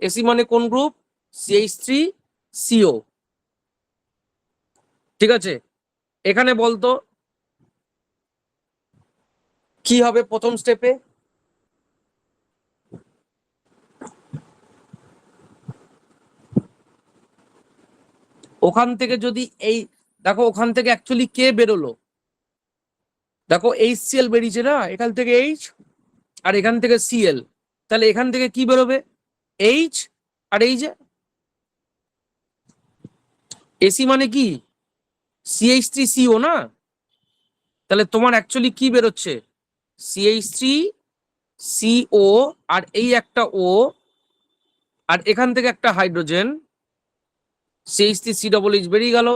এসি মানে কোন গ্রুপ? CH3CO। ঠিক আছে, এখানে বলতো কি হবে প্রথম স্টেপে? ওখান থেকে যদি এই দেখো, ওখান থেকে অ্যাকচুয়ালি কে বেরোলো? দেখো HCl বেরিয়েছে না, এখান থেকে H আর এখান থেকে Cl, তাহলে এখান থেকে কি বেরোবে? H আর এই যে এসি মানে কি? CH3CO না? তাহলে তোমার অ্যাকচুয়ালি কি বেরোচ্ছে? CH3CO আর এই একটা O, আর এখান থেকে একটা হাইড্রোজেন CH3CH বেরিয়ে গেল।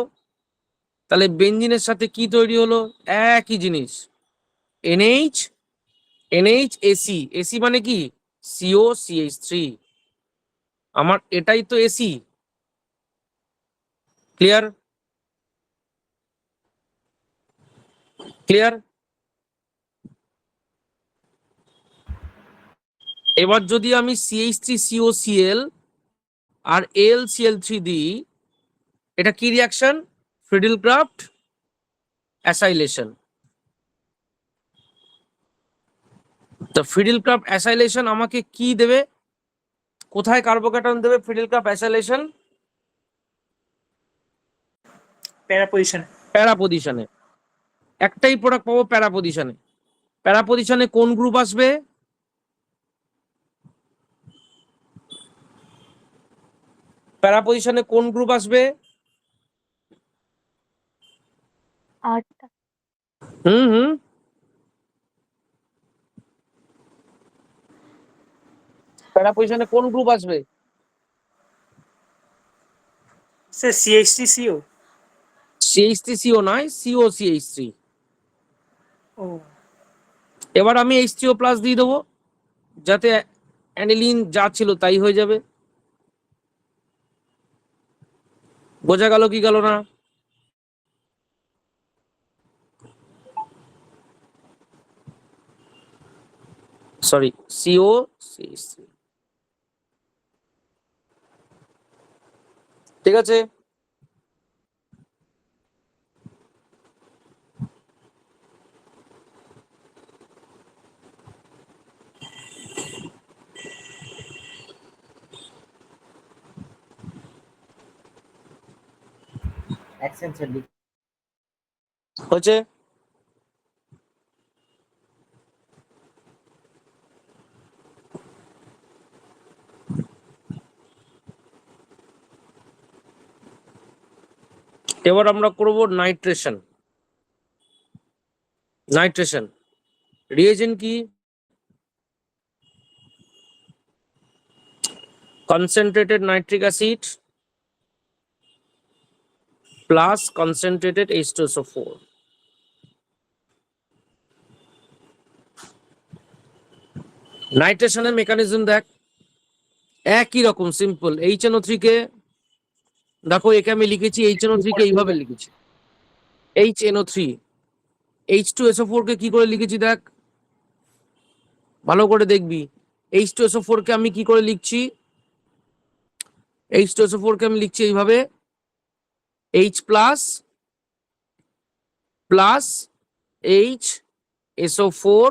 তাহলে বেনজিনের সাথে কি তৈরি হলো? একই জিনিস, NH AC মানে কি? COCH3। আমার এটাই তো এসি। ক্লিয়ার? ক্লিয়ার? এবার যদি আমি CH3COCl আর AlCl3 দিই, এটা কি রিয়াকশন? Friedel-craft acylation. তো ফ্রিডেল-ক্রাফট অ্যাসাইলেশন আমাকে কি দেবে? কোথায় কার্বোক্যাটায়ন দেবে ফ্রিডেল-ক্রাফট অ্যাসাইলেশন? প্যারা পজিশন। প্যারা পজিশনে। একটাই প্রোডাক্ট পাবো প্যারা পজিশনে। প্যারা পজিশনে কোন গ্রুপ আসবে? প্যারা পজিশনে কোন গ্রুপ আসবে? আটটা। হুম, প্যারা পজিশনে কোন গ্রুপ আসবে? Sir CH3CO। CH3CO নয়, COCH3। ও এবার আমি H3O+ দিয়ে দেবো, যাতে অ্যানিলিন যা ছিল তাই হয়ে যাবে। বোঝা গেল কি গেল না? Sorry, COCH3। ঠিক আছে? এক সেন্সার হচ্ছে এবার আমরা করব নাইট্রেশন। নাইট্রেশন রিয়েজেন্ট কি? Concentrated nitric acid plus concentrated H2SO4। নাইট্রেশনের মেকানিজম দেখ, একই রকম সিম্পল। HNO3 কে দেখো, একে আমি লিখেছি HNO3 কে এইভাবে লিখেছি HNO3। H2SO4 কে কি করে লিখেছি দেখ, ভালো করে দেখবি। H2SO4 কে আমি কি করে লিখছি? H2SO4 কে আমি লিখছি এইভাবে H plus plus HSO4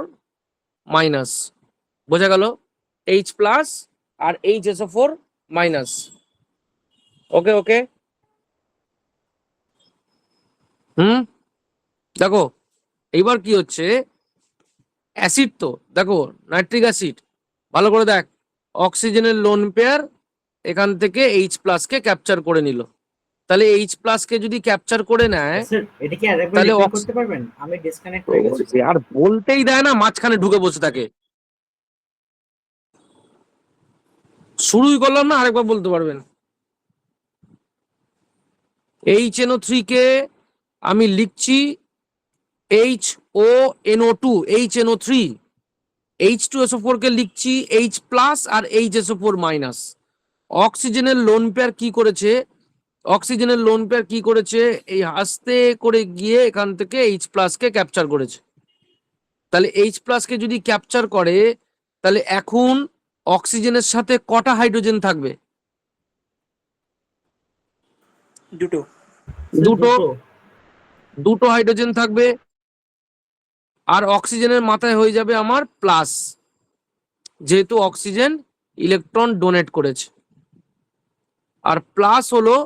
minus. বোঝা গেল? H প্লাস আর HSO4 মাইনাস। ওকে ওকে। দেখো এইবার কি হচ্ছে, অ্যাসিড তো দেখো নাইট্রিক অ্যাসিড, ভালো করে দেখ, অক্সিজেনের লোন পেয়ার এখান থেকে H প্লাস কে ক্যাপচার করে নিল। তাহলে H প্লাস কে যদি ক্যাপচার করে নেয় স্যার এটা কি আরেকবার তাহলে রিপিট করতে পারবেন? আমি ডিসকানেক্ট হয়ে গেছি। আর বলতেই দেয় না, মাঝখানে ঢুকে বসে থাকে। শুরুই করলাম না, আরেকবার বলতে পারবেন। HNO3 কে আমি লিখছি HONO2 HNO3। H2SO4 কে লিখছি H প্লাস আর HSO4 মাইনাস। অক্সিজেনের লোন পেয়ার কি করেছে? অক্সিজেনের লোন পেয়ার কি করেছে? এই আস্তে করে গিয়ে এখান থেকে H প্লাস কে ক্যাপচার করেছে। তাহলে H প্লাস কে যদি ক্যাপচার করে, তাহলে এখন অক্সিজেনের সাথে কটা হাইড্রোজেন থাকবে? দুটো। দুটো। দুটো হাইড্রোজেন থাকবে, আর অক্সিজেনের মাথায় হয়ে যাবে আমার প্লাস, যেহেতু অক্সিজেন ইলেকট্রন ডোনেট করেছে। আর প্লাস হলো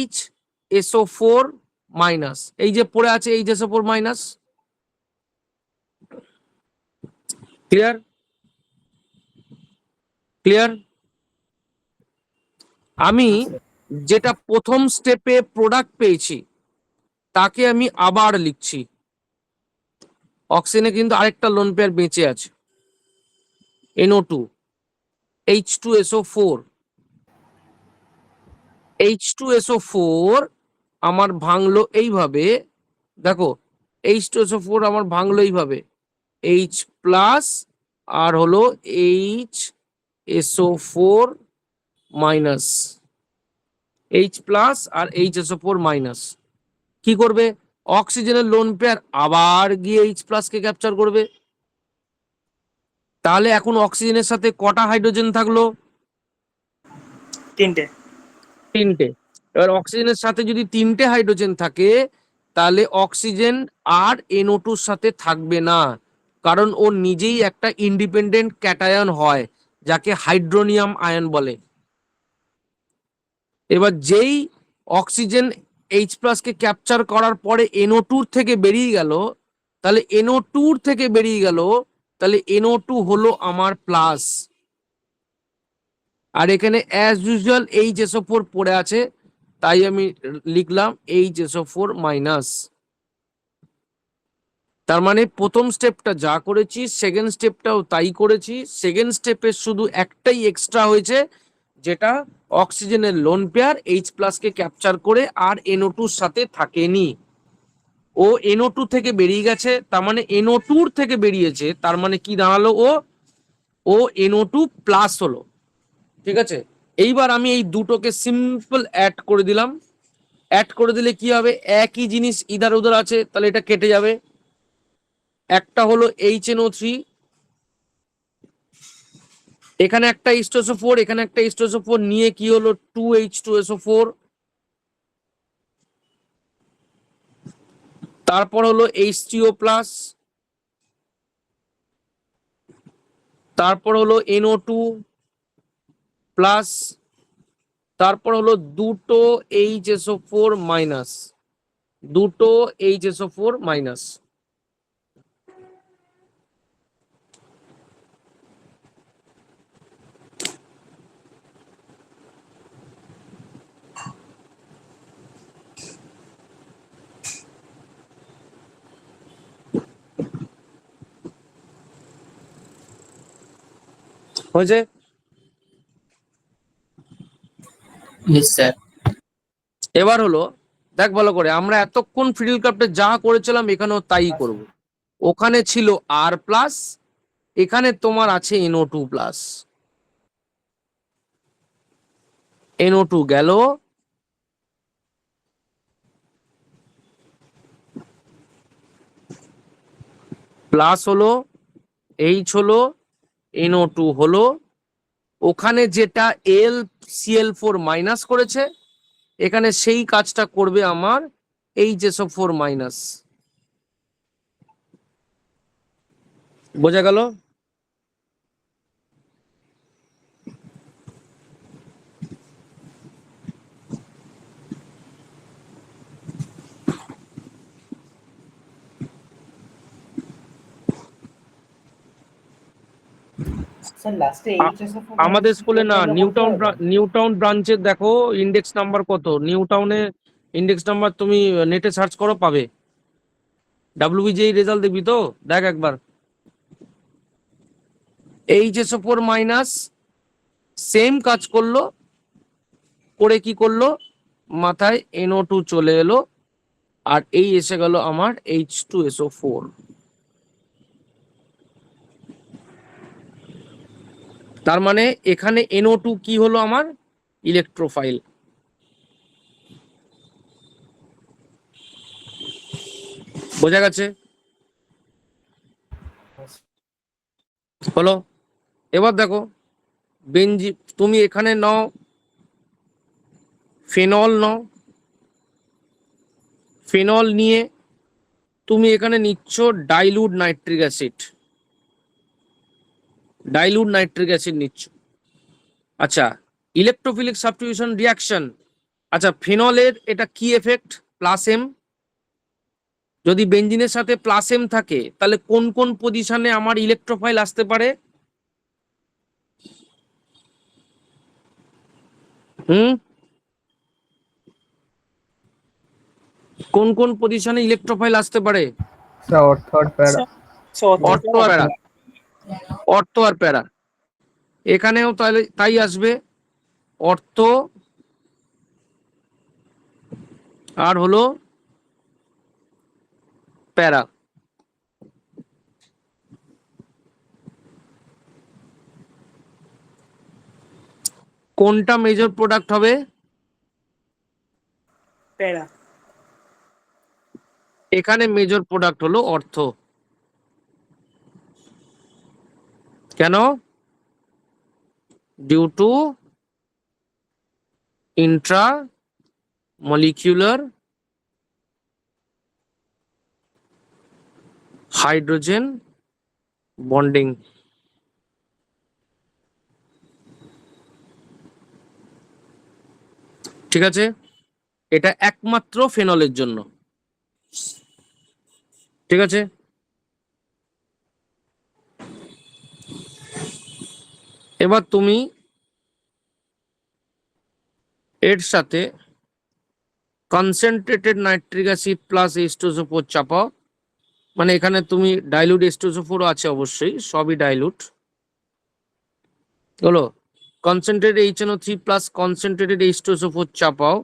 HSO4 মাইনাস, এই যে পড়ে আছে HSO4 মাইনাস। ক্লিয়ার? ক্লিয়ার? আমি যেটা প্রথম স্টেপে প্রোডাক্ট পেয়েছি তাকে আমি আবার লিখছি। অক্সিজেনে কিন্তু আরেকটা লোন পেয়ার বেঁচে আছে, NO2 H2SO4। H2SO4 আমার ভাঙলো এইভাবে, দেখো H2SO4 আমার ভাঙলো এইভাবে H প্লাস আর হলো HSO4 মাইনাস। H প্লাস আর HSO4 মাইনাস কি করবে? অক্সিজেনের লোন পেয়ার আবার গিয়ে H প্লাস কে ক্যাপচার করবে। তাহলে এখন অক্সিজেনের সাথে কটা হাইড্রোজেন থাকলো? তিনটে। তিনটে। এবার অক্সিজেনের সাথে যদি তিনটে হাইড্রোজেন থাকে, তাহলে অক্সিজেন আর NO2 সাথে থাকবে না, কারণ ও নিজেই একটা ইন্ডিপেন্ডেন্ট ক্যাটায়ন হয়, যাকে হাইড্রোনিয়াম আয়ন বলে। এবার যেই অক্সিজেন H প্লাস কে ক্যাপচার করার পরে NO2 থেকে বেরিয়ে গেল, তাহলে NO2 থেকে বেরিয়ে গেল, তাহলে NO2 হলো আমার প্লাস। আর এখানে অ্যাজ ইউজুয়াল HSO4 পড়ে আছে, তাই আমি লিখলাম HSO4 মাইনাস। তার মানে প্রথম স্টেপটা যা করেছি সেকেন্ড স্টেপটাও তাই করেছি। সেকেন্ড স্টেপে শুধু একটাই এক্সট্রা হয়েছে, যেটা অক্সিজেনের লোন পেয়ার H প্লাস কে ক্যাপচার করে আর NO2 এর সাথে থাকেনি। ও NO2 থেকে বেরিয়ে গেছে, তার মানে NO2 থেকে বেরিয়েছে, তার মানে কি দাঁড়ালো? ও NO2 প্লাস হলো। ঠিক আছে, এইবার আমি এই দুটোকে সিম্পল অ্যাড করে দিলাম। অ্যাড করে দিলে কি হবে? একই জিনিস ইধার উধার আছে, তাহলে এটা কেটে যাবে। একটা হলো HNO3, এখানে একটা H2SO4, এখানে একটা H2SO4 নিয়ে কি হলো? 2H2SO4। তারপর হলো H3O প্লাস, তারপর হলো NO2 প্লাস, তারপর হলো দুটো HSO4 মাইনাস, দুটো HSO4 মাইনাস। হয়েছে? Yes sir. এবার হলো দেখ ভালো করে, আমরা এতক্ষণ ফ্রিডল ক্রাফটে যা করেছিলাম এখানেও তাই করব। ওখানে ছিল আর প্লাস, এখানে তোমার আছে NO2 প্লাস। NO2 গেল, প্লাস হলো, H হলো, NO2 হলো, ওখানে যেটা LCl4 মাইনাস করেছে এখানে সেই কাজটা করবে আমার HSO4 মাইনাস। বোঝা গেল? স্যার লাস্টে HSO4 আমাদের স্কুলে না, নিউটাউন ব্রাঞ্চের দেখো ইন্ডেক্স নাম্বার কত, নিউটাউনে ইন্ডেক্স নাম্বার তুমি নেটে সার্চ করো পাবে। WBJEE রেজাল্ট দেখবি তো, দেখ একবার। HSO4 মাইনাস সেম কাজ করলো, করে কি করলো, মাথায় NO2 চলে এলো, আর এই এসে গেল আমার H2SO4। তার মানে এখানে NO2 কি হলো আমার ইলেকট্রোফাইল। বোঝা গেছে? হলো? এবার দেখো বেঞ্জি, তুমি এখানে নাও ফেনল, নাও ফেনল নিয়ে তুমি এখানে নিচ্ছ dilute nitric acid, dilute nitric acid নিচ্ছ। আচ্ছা, ইলেকট্রোফিলিক সাবস্টিটিউশন রিঅ্যাকশন। আচ্ছা, ফেনলের এটা কি এফেক্ট? Plus M. যদি বেঞ্জিনের সাথে প্লাস এম থাকে তাহলে কোন কোন পজিশনে আমার ইলেকট্রোফাইল আসতে পারে? কোন কোন পজিশনে ইলেকট্রোফাইল আসতে পারে? স্যার অর্থ আর প্যারা। অর্থ আর প্যারা, অর্থ আর প্যারা। এখানেও তাহলে তাই আসবে, অর্থ আর হলো প্যারা। কোনটা মেজর প্রোডাক্ট হবে? প্যারা। এখানে মেজর প্রোডাক্ট হলো অর্থ। কেন? Due to intramolecular hydrogen bonding. ঠিক আছে, এটা একমাত্র ফেনলের জন্য। ঠিক আছে, এবার তুমি এর সাথে concentrated nitric acid plus H2SO4 চাপাও। মানে এখানে তুমি ডাইলুট H2SO4 আছে, অবশ্যই সবই ডাইলুট হলো। Concentrated HNO3 plus concentrated H2SO4 চাপাও।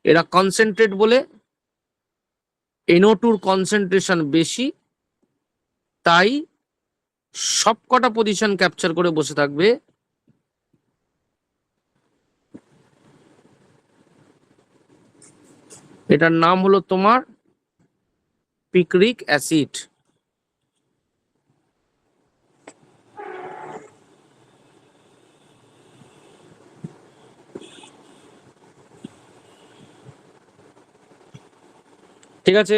এরা কনসেন্ট্রেট বলে NO2 কনসেন্ট্রেশন বেশি, তাই সবকটা পজিশন ক্যাপচার করে বসে থাকবে। এটার নাম হলো তোমার পিক্রিক অ্যাসিড। ঠিক আছে,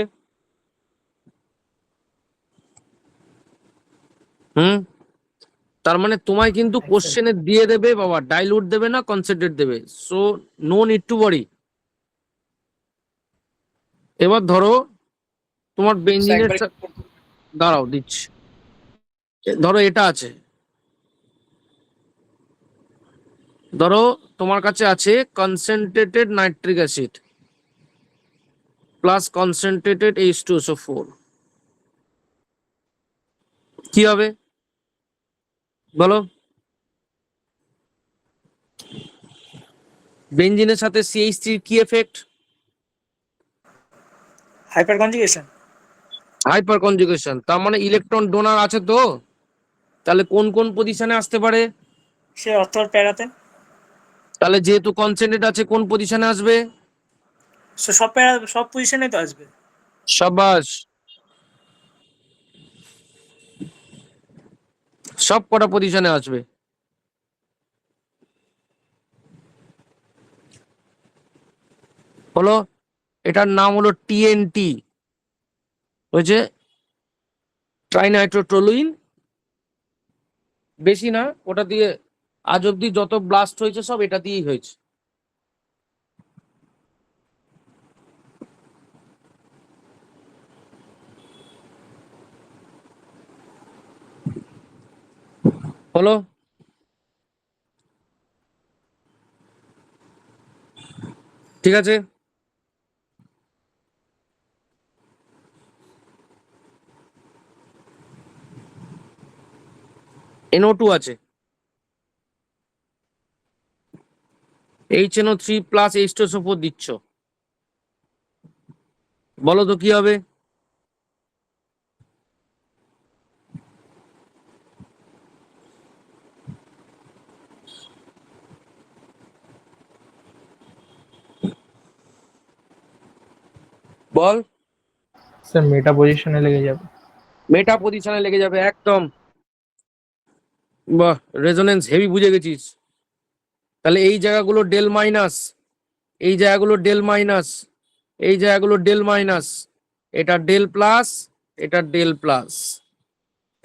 তার মানে তোমায় কিন্তু Excellent. কোশ্চেনে দিয়ে দেবে বাবা, ডাইলুট দেবে না কনসেন্ট্রেট দেবে, so no need to worry. এবার ধরো তোমার বেঞ্জিনের একবার দাঁড়াও দিচ্ছি, ধরো এটা আছে, ধরো তোমার কাছে আছে concentrated nitric acid plus concentrated H2SO4, কি হবে বলো? বেঞ্জিনের সাথে CH3 কি effect? Hyper conjugation. Hyper conjugation, তার মানে ইলেকট্রন ডোনার আছে তো, তাহলে কোন কোন পজিশনে আসতে পারে? সে অর্থর প্যারাতে। তাহলে যেহেতু কনসেন্ট্রেট আছে কোন পজিশনে আসবে? সব প্যারা সব পজিশনে তো আসবে। সাবাস, সব কটা পজিশনে আসবে। হলো, এটার নাম হলো TNT, হয়েছে ট্রাইনাইট্রোটোলুইন। বেশি না, ওটা দিয়ে আজ অব্দি যত ব্লাস্ট হয়েছে সব এটা দিয়েই হয়েছে। হলো, ঠিক আছে। NO2 আছে, HNO3 প্লাস H2SO4 দিচ্ছ, বলো তো কি হবে? বল। স্যার মেটা পজিশনে লেগে যাবে। মেটা পজিশনে লেগে যাবে, একদম। বাহ, রেজোনেন্স হেভি বুঝে গেছিস। তাহলে এই জায়গাগুলো ডেল মাইনাস, এই জায়গাগুলো ডেল মাইনাস, এই জায়গাগুলো ডেল মাইনাস, এটা ডেল প্লাস, এটা ডেল প্লাস,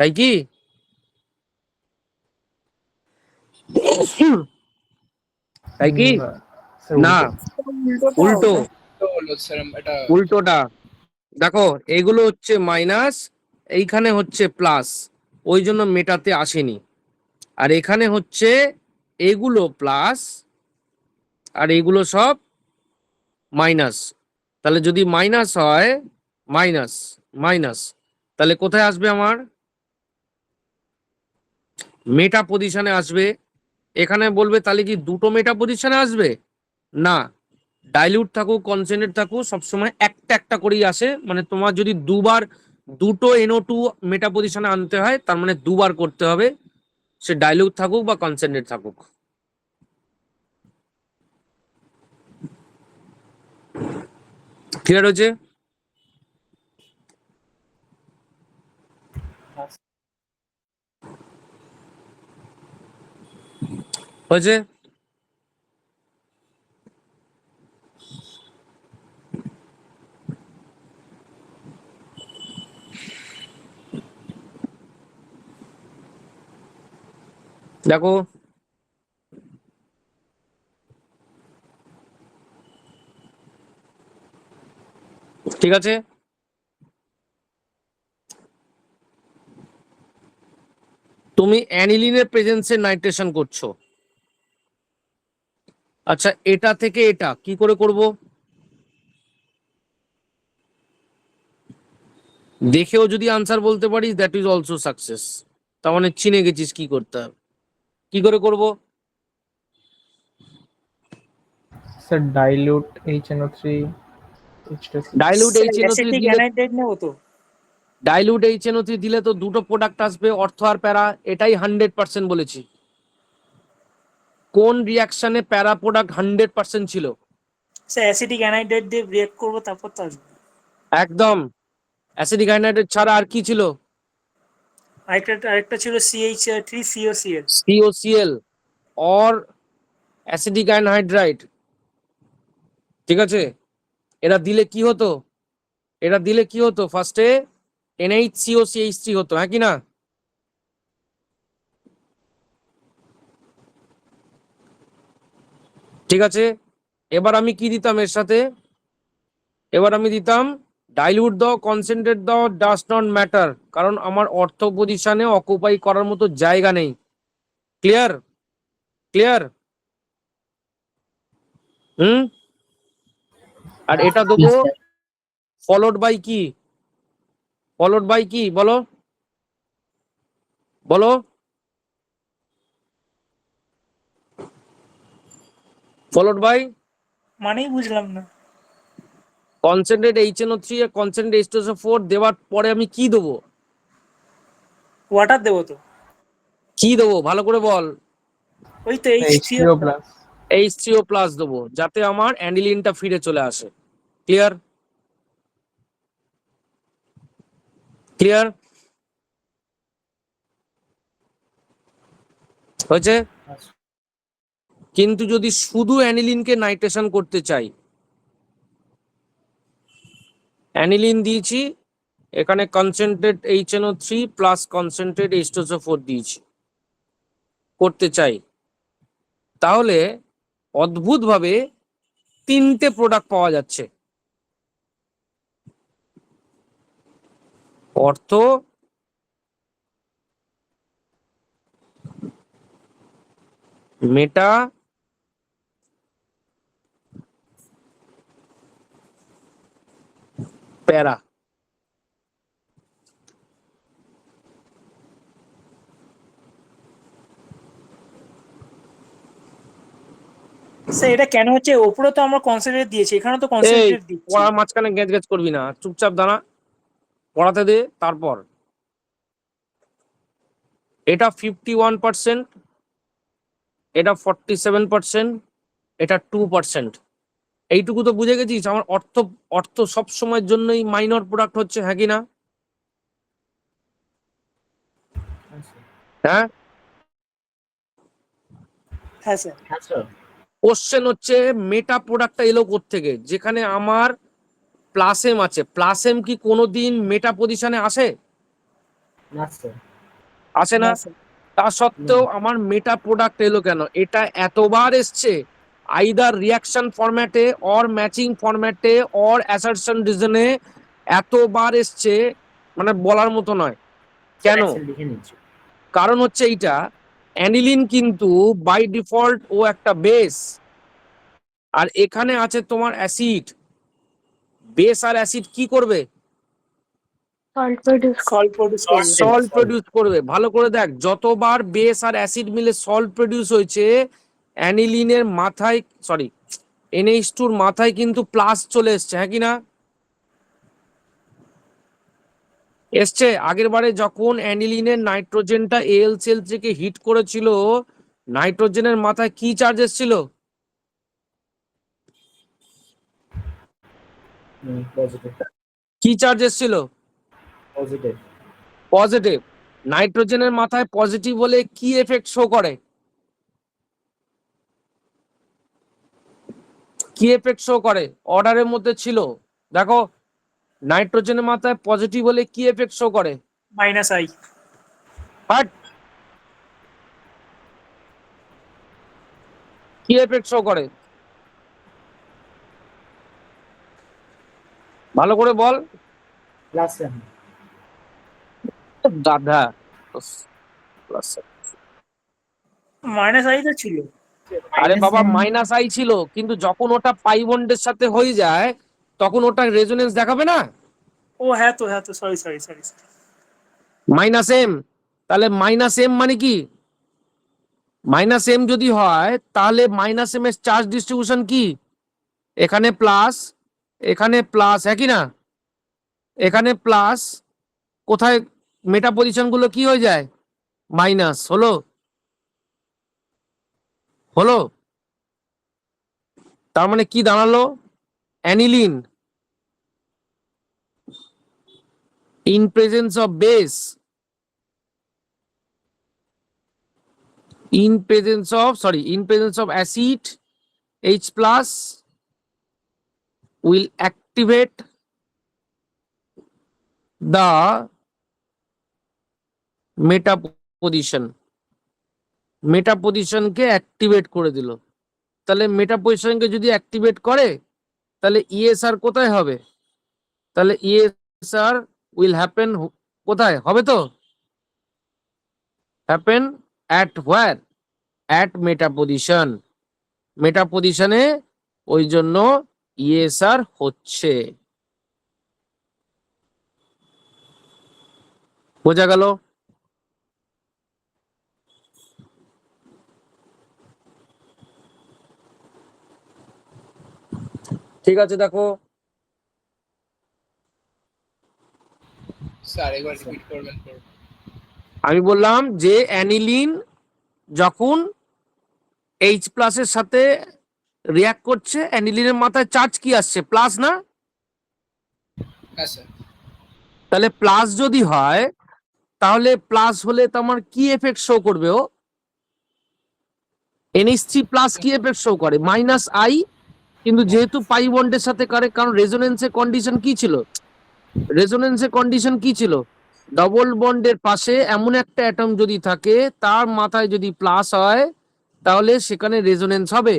তাই কি? তাই কি? স্যার না, উল্টো, তো হলো স্যার এটা উল্টোটা। দেখো এগুলো হচ্ছে মাইনাস, এইখানে হচ্ছে প্লাস, ওই জন্য মেটাতে আসেনি। আর এখানে হচ্ছে এগুলো প্লাস আর এগুলো সব মাইনাস। তাহলে যদি মাইনাস হয়, মাইনাস মাইনাস, তাহলে কোথায় আসবে আমার? মেটা পজিশনে আসবে। এখানে বলবে তাহলে কি দুটো মেটা পজিশনে আসবে? না, ডাইলিউট থাকুক কনসেন্ট্রেট থাকুক সবসময় একটা একটা করেই আসে। মানে তোমার যদি দুবার দুটো NO2 মেটা পজিশনে আনতে হয়, তার মানে দুবার করতে হবে, সে ডাইলিউট থাকুক বা কনসেন্ট্রেট থাকুক। ক্লিয়ার হয়েছে? হয়েছে? দেখো ঠিক আছে। তুমি অ্যানিলিনের প্রেজেন্সে নাইট্রেশন করছো, আচ্ছা এটা থেকে এটা কি করে করব? দেখেও যদি আনসার বলতে পারিস দ্যাট ইজ অলসো সাকসেস, তার মানে চিনে গেছিস কি করতে হবে। কি করে করব? Sir dilute HNO3 H2SO4 dilute HNO3 acetic দিলে, অ্যানাইড্রাইড নেব তো। ডাইলিউট HNO3 দিলে তো দুটো প্রোডাক্ট আসবে, অর্থ আর প্যারা, এটাই 100% বলেছি। কোন রিয়াকশনে প্যারা প্রোডাক্ট 100% ছিল? স্যার অ্যাসিটিক অ্যানাইড্রাইড দিয়ে রিয়েক্ট করবো তারপর তো আসবে। একদম, অ্যাসিডিক অ্যানাইড্রেট ছাড়া আর কি ছিল? আরেকটা ছিল CH3COCl। COCl or acidic anhydride, ঠিক আছে। এরা দিলে কি হতো? এরা দিলে কি হতো? ফার্স্টে NH COCH3 হতো, হ্যাঁ কি না? ঠিক আছে, এবার আমি কি দিতাম এর সাথে, এবার আমি দিতাম ডাইলিউট দাও, কনসেন্ট্রেট দাও, ডাজ নট ম্যাটার, কারণ আমার অর্থ পজিশনে অকুপাই করার মতো জায়গা নেই। ক্লিয়ার? ক্লিয়ার? হুম। আর এটা দেবো Yes, sir. ফলোড বাই কি, ফলোড বাই কি বলো, বলো। ফলোড বাই মানেই বুঝলাম না। কনসেন্ট্রেট HNO3 আর কনসেন্ট্রেট H2SO4 দেওয়ার পরে আমি কি দেবো, ওয়াটার দেবো তো, কি দেবো ভালো করে বল। ওই তো H3O প্লাস। H3O প্লাস দেবো, যাতে আমার অ্যানিলিনটা ফিরে চলে আসে। ক্লিয়ার? ক্লিয়ার হয়েছে? কিন্তু যদি শুধু অ্যানিলিনকে নাইট্রেশন করতে চাই, অ্যানিলিন দিয়েছি, এখানে concentrate HNO3 plus concentrate H2SO4 দিয়েছি, করতে চাই, তাহলে অদ্ভুতভাবে তিনটে প্রোডাক্ট পাওয়া যাচ্ছে। অর্থ, মেটা, প্যারা। স্যার এটা কেন হচ্ছে? ওপরে তো আমরা কনসেন্ট্রেট দিয়েছি, এখানে তো এই কনসেন্ট্রেট দিচ্ছি। পড়ার মাঝখানে গ্যাজ গ্যাজ করবি না, চুপচাপ দাঁড়া, পড়াতে দে। তারপর এটা 51%, এটা 47%, এটা 2%। এইটুকু তো বুঝে গেছিস আমার অর্থ, অর্থ সব সময়ের জন্যই মাইনর প্রোডাক্ট হচ্ছে, হ্যাঁ কি না? হ্যাঁ, হ্যাঁ স্যার। হ্যাঁ স্যার। কোশ্চেন হচ্ছে মেটা প্রোডাক্টটা এলো কোত্থেকে, যেখানে আমার প্লাসেম আছে। প্লাসেম কি কোনোদিন মেটা পজিশনে আসে? না স্যার। আসে না। না স্যার। তা সত্ত্বেও আমার মেটা প্রোডাক্ট এলো কেন? এটা এতবার এসছে, আইদার রিয়াকশন ফরম্যাটে অর ম্যাচিং ফরম্যাটে অর অ্যাসারশন রিজনে, এতবার এসছে মানে বলার মতো নয়। কেন? লিখে নিচ্ছি। কারণ হচ্ছে এইটা, অ্যানিলিন কিন্তু বাই ডিফল্ট ও একটা বেস, আর এখানে আছে তোমার অ্যাসিড। বেস আর অ্যাসিড কি করবে? সল্ট প্রডিউস সল্ট প্রডিউস করবে। সল্ট প্রডিউস করবে। ভালো করে দেখ, যতবার বেস আর অ্যাসিড মিলে সল্ট প্রডিউস হয়েছে, অ্যানিলিনের মাথায়, সরি NH2 মাথায় কিন্তু প্লাস চলে এসছে, হ্যাঁ কি না? এসছে। আগের বারে যখন অ্যানিলিনের নাইট্রোজেনটা AlCl থেকে হিট করেছিল, নাইট্রোজেনের মাথায় কি চার্জ এসেছিল? পজিটিভ। কি চার্জ এসেছিল? পজিটিভ। পজিটিভ। নাইট্রোজেনের মাথায় পজিটিভ হলে কি এফেক্ট শো করে? কি এফেক্ট শো করে? অর্ডারের মধ্যে ছিল, দেখো, নাইট্রোজেনের মাথায় পজিটিভ হলে কি এফেক্ট শো করে? Minus I. বাট কি এফেক্ট শো করে? ভালো করে বল প্লাস দাদা। মাইনাস আই তো ছিল। আরে বাবা, মাইনাস আই ছিল, কিন্তু যখন ওটা পাই বন্ডের সাথে হয়ে যায় তখন ওটা রেজোনেন্স দেখাবে না? ও হ্যাঁ তো, হ্যাঁ তো, sorry sorry sorry. Minus M. তাহলে মাইনাস এম মানে কি? মাইনাস এম যদি হয় তাহলে মাইনাস এম এর চার্জ ডিস্ট্রিবিউশন কি? এখানে প্লাস, এখানে প্লাস, হ্যাঁ কি না? এখানে প্লাস, কোথায় মেটা পজিশন গুলো কি হয়ে যায়? মাইনাস। হলো? হলো? তার মানে কি দাঁড়ালো? Aniline in presence of base, in presence of acid, H plus will activate the meta position, K activate করে দিল। তাহলে মেটা পজিশনকে যদি অ্যাক্টিভেট করে তাহলে ইএসআর কোথায় হবে? তাহলে ইএসআর উইল হ্যাপেন কোথায় হবে? তো happen at where? At meta position. Meta পজিশনে ওই জন্য ইএসআর হচ্ছে। বোঝা গেল? ঠিক আছে, দেখো স্যার একবার রিপিট করবেন তো। আমি বললাম যে অ্যানিলিন যখন এইচ প্লাসের সাথে রিয়াক্ট করছে, অ্যানিলিনের মাথায় চার্জ কি আসছে? প্লাস না? হ্যাঁ স্যার। তাহলে প্লাস যদি হয় তাহলে প্লাস হলে তোমার কি এফেক্ট শো করবে? ও NH3 প্লাস কি এফেক্ট শো করে? মাইনাস আই, কিন্তু যেহেতু পাই বন্ডের সাথে করে, কারণ রেজোনেন্সের কন্ডিশন কি ছিল? রেজোনেন্সের কন্ডিশন কি ছিল? ডবল বন্ডের পাশে এমন একটা অ্যাটম যদি থাকে তার মাথায় যদি প্লাস হয় তাহলে সেখানে রেজোনেন্স হবে।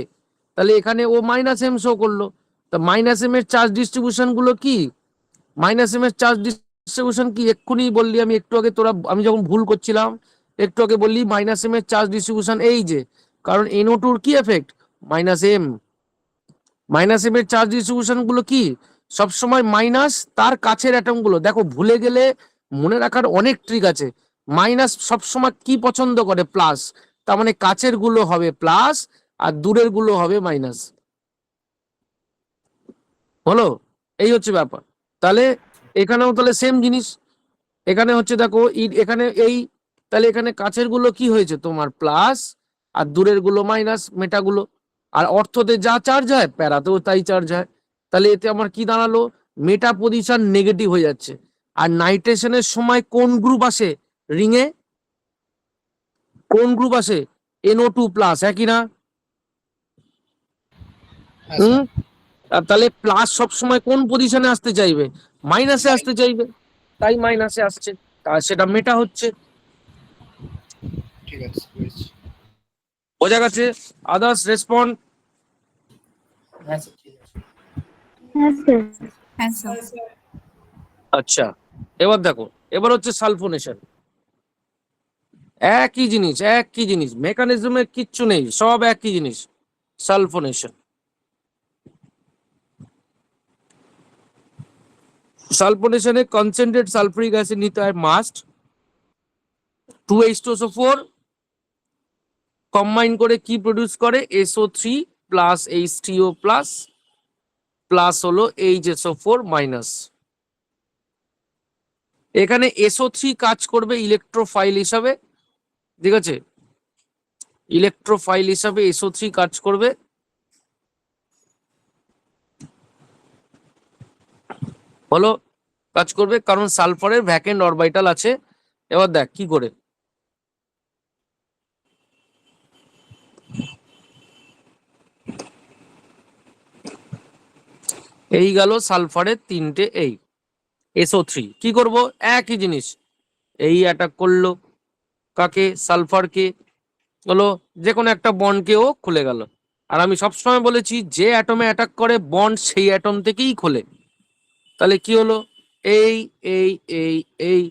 তাহলে এখানে ও মাইনাস এম শো করলো। তা মাইনাস এম এর চার্জ ডিস্ট্রিবিউশন গুলো কি? মাইনাস এম এর চার্জ ডিস্ট্রিবিউশন কি? এক্ষুনি বললি, আমি একটু আগে আমি যখন ভুল করছিলাম একটু আগে বললি মাইনাস এম এর চার্জ ডিস্ট্রিবিউশন এই যে, কারণ NO2 এর কি এফেক্ট? Minus M. মাইনাস এম এর চার্জ ডিস্ট্রিবিউশন গুলো কি? সবসময় মাইনাস তার কাছের অ্যাটম গুলো। দেখো ভুলে গেলে মনে রাখার অনেক ট্রিক আছে। মাইনাস সবসময় কি পছন্দ করে? প্লাস। তার মানে কাছের গুলো হবে প্লাস আর দূরের গুলো হবে মাইনাস। হলো? এই হচ্ছে ব্যাপার। তাহলে এখানেও তাহলে সেম জিনিস। এখানে হচ্ছে দেখো এখানে এই, তাহলে এখানে কাছের গুলো কি হয়েছে তোমার? প্লাস, আর দূরের গুলো মাইনাস, মেটাগুলো। আর অর্থতে যা চার্জ হয় প্যারাতেও তাই চার্জ হয়। তাহলে এতে আমার কি দাঁড়ালো? মেটা পজিশন নেগেটিভ হয়ে যাচ্ছে। আর নাইট্রেশনের সময় কোন গ্রুপ আসে রিংয়ে? কোন গ্রুপ আসে? NO2 প্লাস, একই না? হ্যাঁ স্যার। আর তাহলে প্লাস সবসময় কোন পজিশনে আসতে চাইবে? মাইনাসে আসতে চাইবে, তাই মাইনাসে আসছে। আর সেটা মেটা হচ্ছে। ঠিক আছে বুঝেছি। বোঝা গেছে? Others respond? হ্যাঁ স্যার ঠিক আছে। হ্যাঁ স্যার। আচ্ছা, এবার দেখো, এবার হচ্ছে সালফোনেশন। একই জিনিস, একই জিনিস, মেকানিজমে কিচ্ছু নেই, সব একই জিনিস। সালফোনেশন। সালফোনেশনে কনসেন্ট্রেট সালফুরিক অ্যাসিড নিতে হয় মাস্ট। 2H2SO4 কম্বাইন করে কি প্রডিউস করে? SO3 plus H3O plus plus হলো HSO4 মাইনাস। এখানে SO3 কাজ করবে ইলেকট্রোফাইল হিসাবে, ঠিক আছে? ইলেকট্রোফাইল হিসাবে SO3 কাজ করবে। হলো? কাজ করবে কারণ সালফারের ভ্যাকেন্ট অরবিটাল আছে। এবার দেখ কি করে। এই গেল সালফারের তিনটে। এই SO3 কি করব? একই জিনিস। এই অ্যাটাক করলো কাকে? সালফারকে। হলো? যে কোনো একটা বন্ডকে ও খুলে গেল। আর আমি সবসময় বলেছি যে অ্যাটমে অ্যাটাক করে বন্ড সেই অ্যাটম থেকেই খোলে। তাহলে কি হলো? এই এই এই এই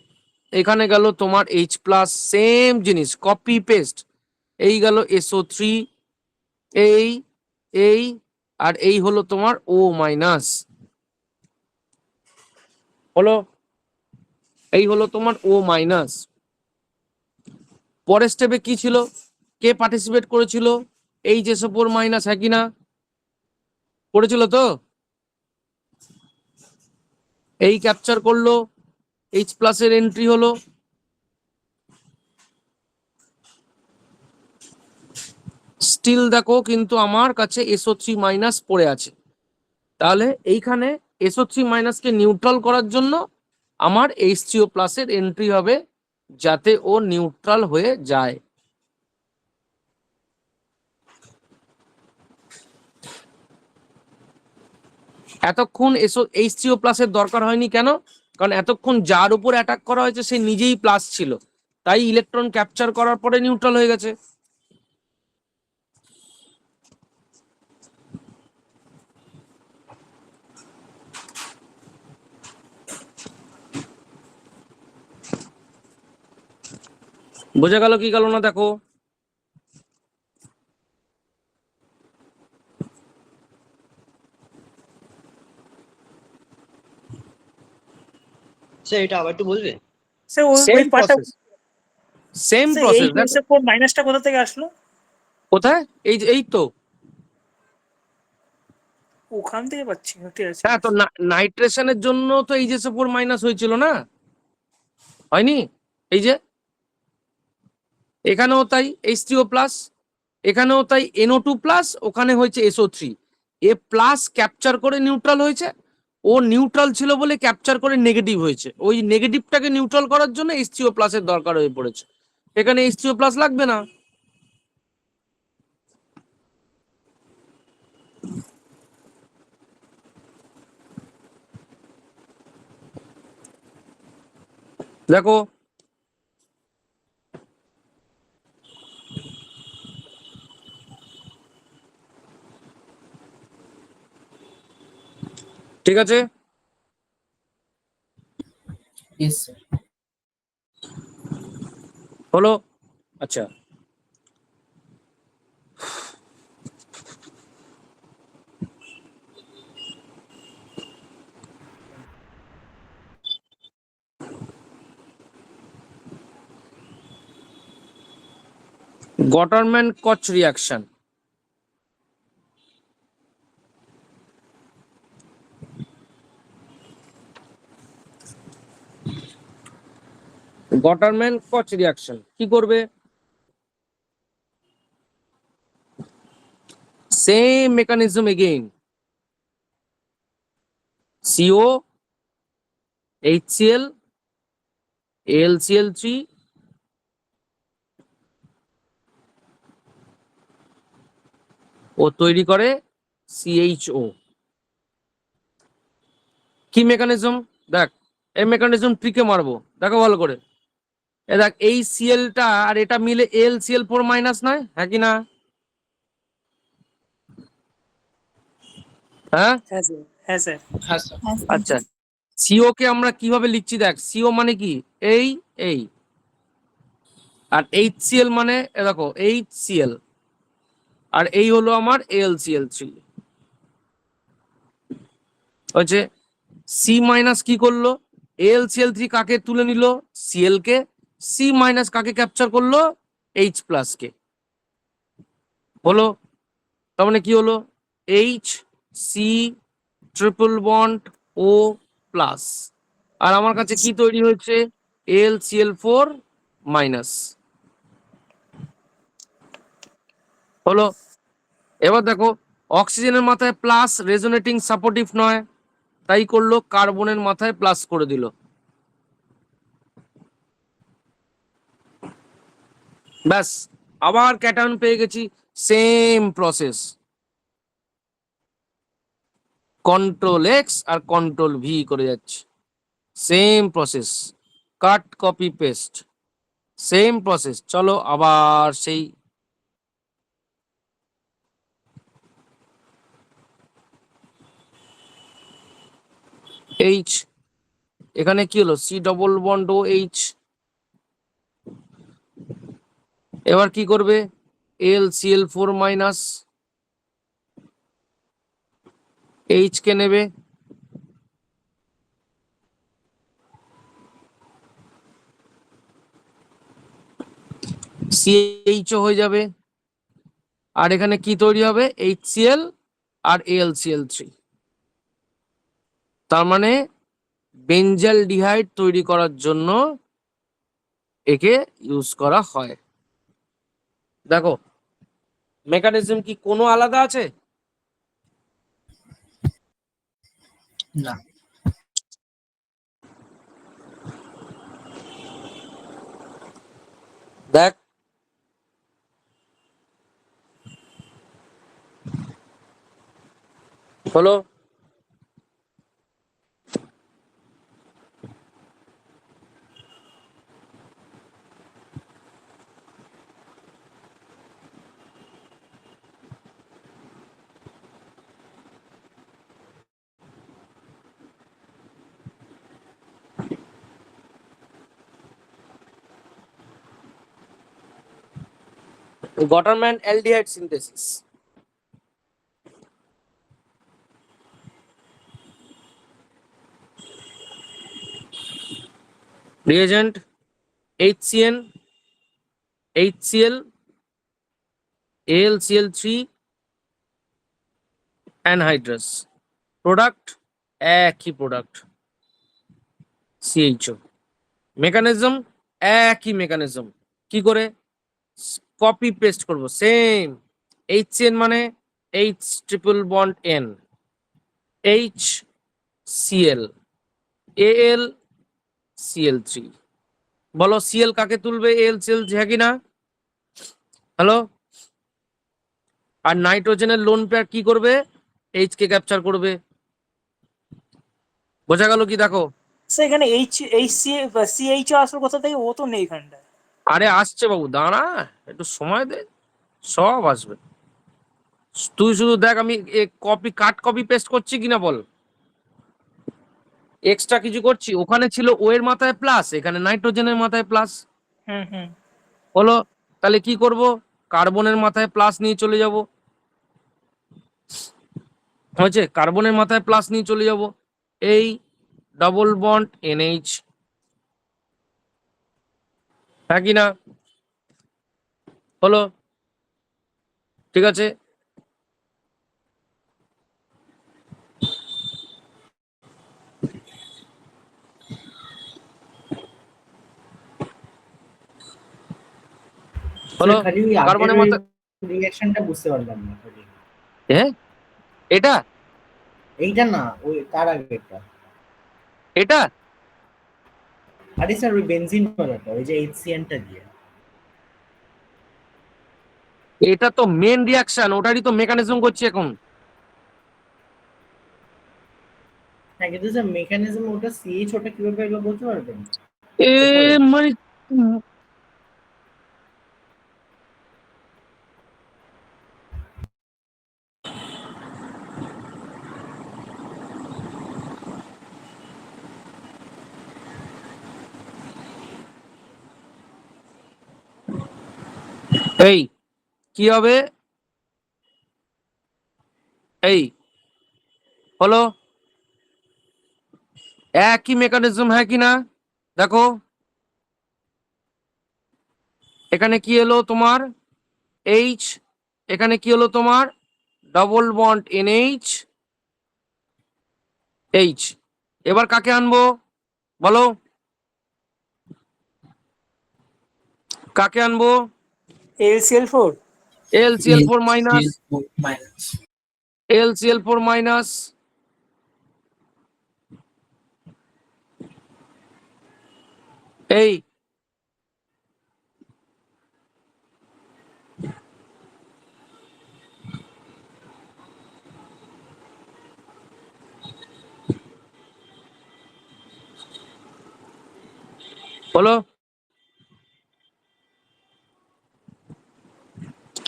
এখানে গেল তোমার H প্লাস, সেম জিনিস কপি পেস্ট। এই গেল SO3, এই এই আর এই হলো তোমার O মাইনাস। হলো? এই হলো তোমার O মাইনাস। পরের স্টেপে কি ছিল? কে পার্টিসিপেট করেছিল? HSO4 মাইনাস, হ্যাঁ কি না? করেছিল তো? এই ক্যাপচার করলো, H প্লাসের এন্ট্রি হলো। স্টিল দেখো কিন্তু আমার কাছে SO3 মাইনাস পড়ে আছে। তাহলে এইখানে SO3 মাইনাসকে নিউট্রাল করার জন্য আমার H3O প্লাসের এন্ট্রি হবে, যাতে ও নিউট্রাল হয়ে যায়। এতক্ষণ H3O প্লাসের দরকার হয়নি কেন? কারণ এতক্ষণ যার উপর অ্যাটাক করা হয়েছে সে নিজেই প্লাস ছিল, তাই ইলেকট্রন ক্যাপচার করার পরে নিউট্রাল হয়ে গেছে। বোঝা গেল কি গেল না দেখো। স্যার এটা আবার একটু বলবে? স্যার ওই সেম পার্টটা, প্রসেস, সেম স্যার এই প্রসেস দেখো। SO4 মাইনাসটা কোথা থেকে আসলো? কোথায়? এই তো। ওখান থেকে পাচ্ছি না, ঠিক আছে। হ্যাঁ, তো নাইট্রেশনের জন্য তো এইচএসও4 মাইনাস হয়েছিল না, হয়নি? এই যে এখানেও তাই H3O প্লাস, এখানেও তাই NO2 প্লাস, ওখানে হয়েছে SO3। এ প্লাস ক্যাপচার করে নিউট্রাল হয়েছে, ও নিউট্রাল ছিল বলে ক্যাপচার করে নেগেটিভ হয়েছে। ওই নেগেটিভটাকে নিউট্রাল করার জন্য H3O প্লাসের দরকার হয়ে পড়েছে। এখানে H3O প্লাস লাগবে না। দেখো ঠিক আছে। Yes sir. হলো? আচ্ছা, গটারম্যান কচ রিয়াকশন। গটারম্যান কচ রিয়াকশন কি করবে? Same mechanism again, CO, HCl, AlCl3, ও তৈরি করে CHO। কি মেকানিজম? দেখ, এই মেকানিজম ট্রিকে মারবো, দেখো ভালো করে। এ দেখ, এই সিএলটা আর এটা মিলে AlCl4 মাইনাস নয়, হ্যাঁ কি না? হ্যাঁ, হ্যাঁ স্যার, হ্যাঁ স্যার। হ্যাঁ স্যার। আচ্ছা। সিও কে আমরা কিভাবে লিখছি দেখ, সিও মানে কি? এই আর HCl মানে দেখো HCl, আর এই হলো আমার AlCl3 হচ্ছে। সি মাইনাস কি করলো? AlCl3 কাকে তুলে নিল? Cl কে। সি মাইনাস কাকে ক্যাপচার করলো? H প্লাস কে। হলো? তার মানে কি হলো? H C triple bond O plus, আর আমার কাছে কি তৈরি হয়েছে? AlCl4 minus. হলো? এবার দেখো, অক্সিজেনের মাথায় প্লাস রেজোনেটিং সাপোর্টিভ নয়, তাই করলো কার্বনের মাথায় প্লাস করে দিল। ব্যাস, আবার ক্যাটায়ন পেয়ে গেছি। সেম প্রসেস, কন্ট্রোল এক্স আর কন্ট্রোল ভি করে যাচ্ছে। Same process, cut copy paste, same process. চলো আবার সেই এইচ, এখানে কি হলো? C double bond O H. এবার কি করবে? AlCl4 মাইনাস, এইচ কে নেবে, CHO হয়ে যাবে, আর এখানে কি তৈরি হবে? HCl আর AlCl3। তার মানে বেঞ্জাল ডিহাইড তৈরি করার জন্য একে ইউজ করা হয়। দেখো, মেকানিজম কি কোনো আলাদা আছে? না। দেখ, হলো? Waterman aldehyde synthesis. Reagent HCN, HCl, AlCl3 anhydrous. Product একই প্রোডাক্ট CHO. মেকানিজম একই মেকানিজম। কি করে? কপি পেস্ট করব সেম। HCN মানে H triple bond N, HCl, AlCl3। বলো Cl কাকে তুলবে? AlCl হ্যাঁ কি না? হ্যালো। আর নাইট্রোজেনের লোন পেয়ার কি করবে? H কে ক্যাপচার করবে। বোঝা গেল কি? দেখো স্যার এখানে সিএইচও আসল কথা থেকে ও তো নেই এখানটায়। আরে আসছে বাবু, দাঁড়া একটু সময় দে, সব আসবে। তুই শুধু দেখ আমি কপি পেস্ট করছি কিনা বল। এক্সট্রা কিছু করছি? ওখানে ছিল ও এর মাথায় প্লাস, এখানে নাইট্রোজেনের মাথায় প্লাস হুম। হলো। তাহলে কি করব? কার্বনের মাথায় প্লাস নিয়ে চলে যাব। হয়েছে? কার্বনের মাথায় প্লাস নিয়ে চলে যাব। এই ডবল বন্ড NH, হ্যাঁ কি না? হলো, ঠিক আছে। হলো, খালি ওই কার্বনের মাথায় রিঅ্যাকশনটা বুঝতে পারলাম না খালি। হ্যাঁ এটা এইটা না, ওই তার আগেরটা। এটা আরে স্যার ওই বেনজিন ওয়ালাটা, ওই যে এইচসিএনটা দিয়ে। এটা তো মেন রিয়াকশন, ওটারই তো মেকানিজম করছি এখন। হ্যাঁ কিন্তু স্যার মেকানিজম ওটা সিএইচ ওটা কিভাবে এলো বলতে পারবেন? এ মানে এই কি হবে? এই হলো একই মেকানিজম, হ্যাঁ কি না? দেখো এখানে কি এলো তোমার H, এখানে কি হলো তোমার ডবল বন্ড NH, H। এবার কাকে আনবো বলো? কাকে আনবো? AlCl4। AlCl4 minus, minus AlCl4 minus, এই হলো,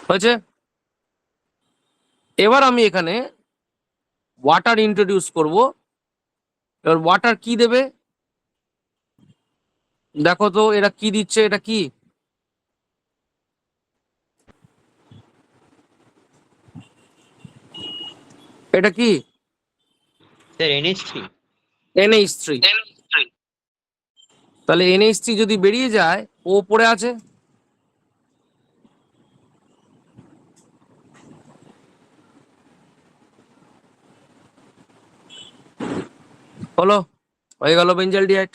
হয়েছে। এবার আমি এখানে ওয়াটার ইন্ট্রোডিউস করব। এবার ওয়াটার কি দেবে দেখো তো, এরা কি দিচ্ছে? এটা কি? এটা কি? Sir NH3। NH3। তাহলে NH3 যদি বেরিয়ে যায়, ও পড়ে আছে। হলো, হয়ে গেল বেঞ্জালডিহাইড।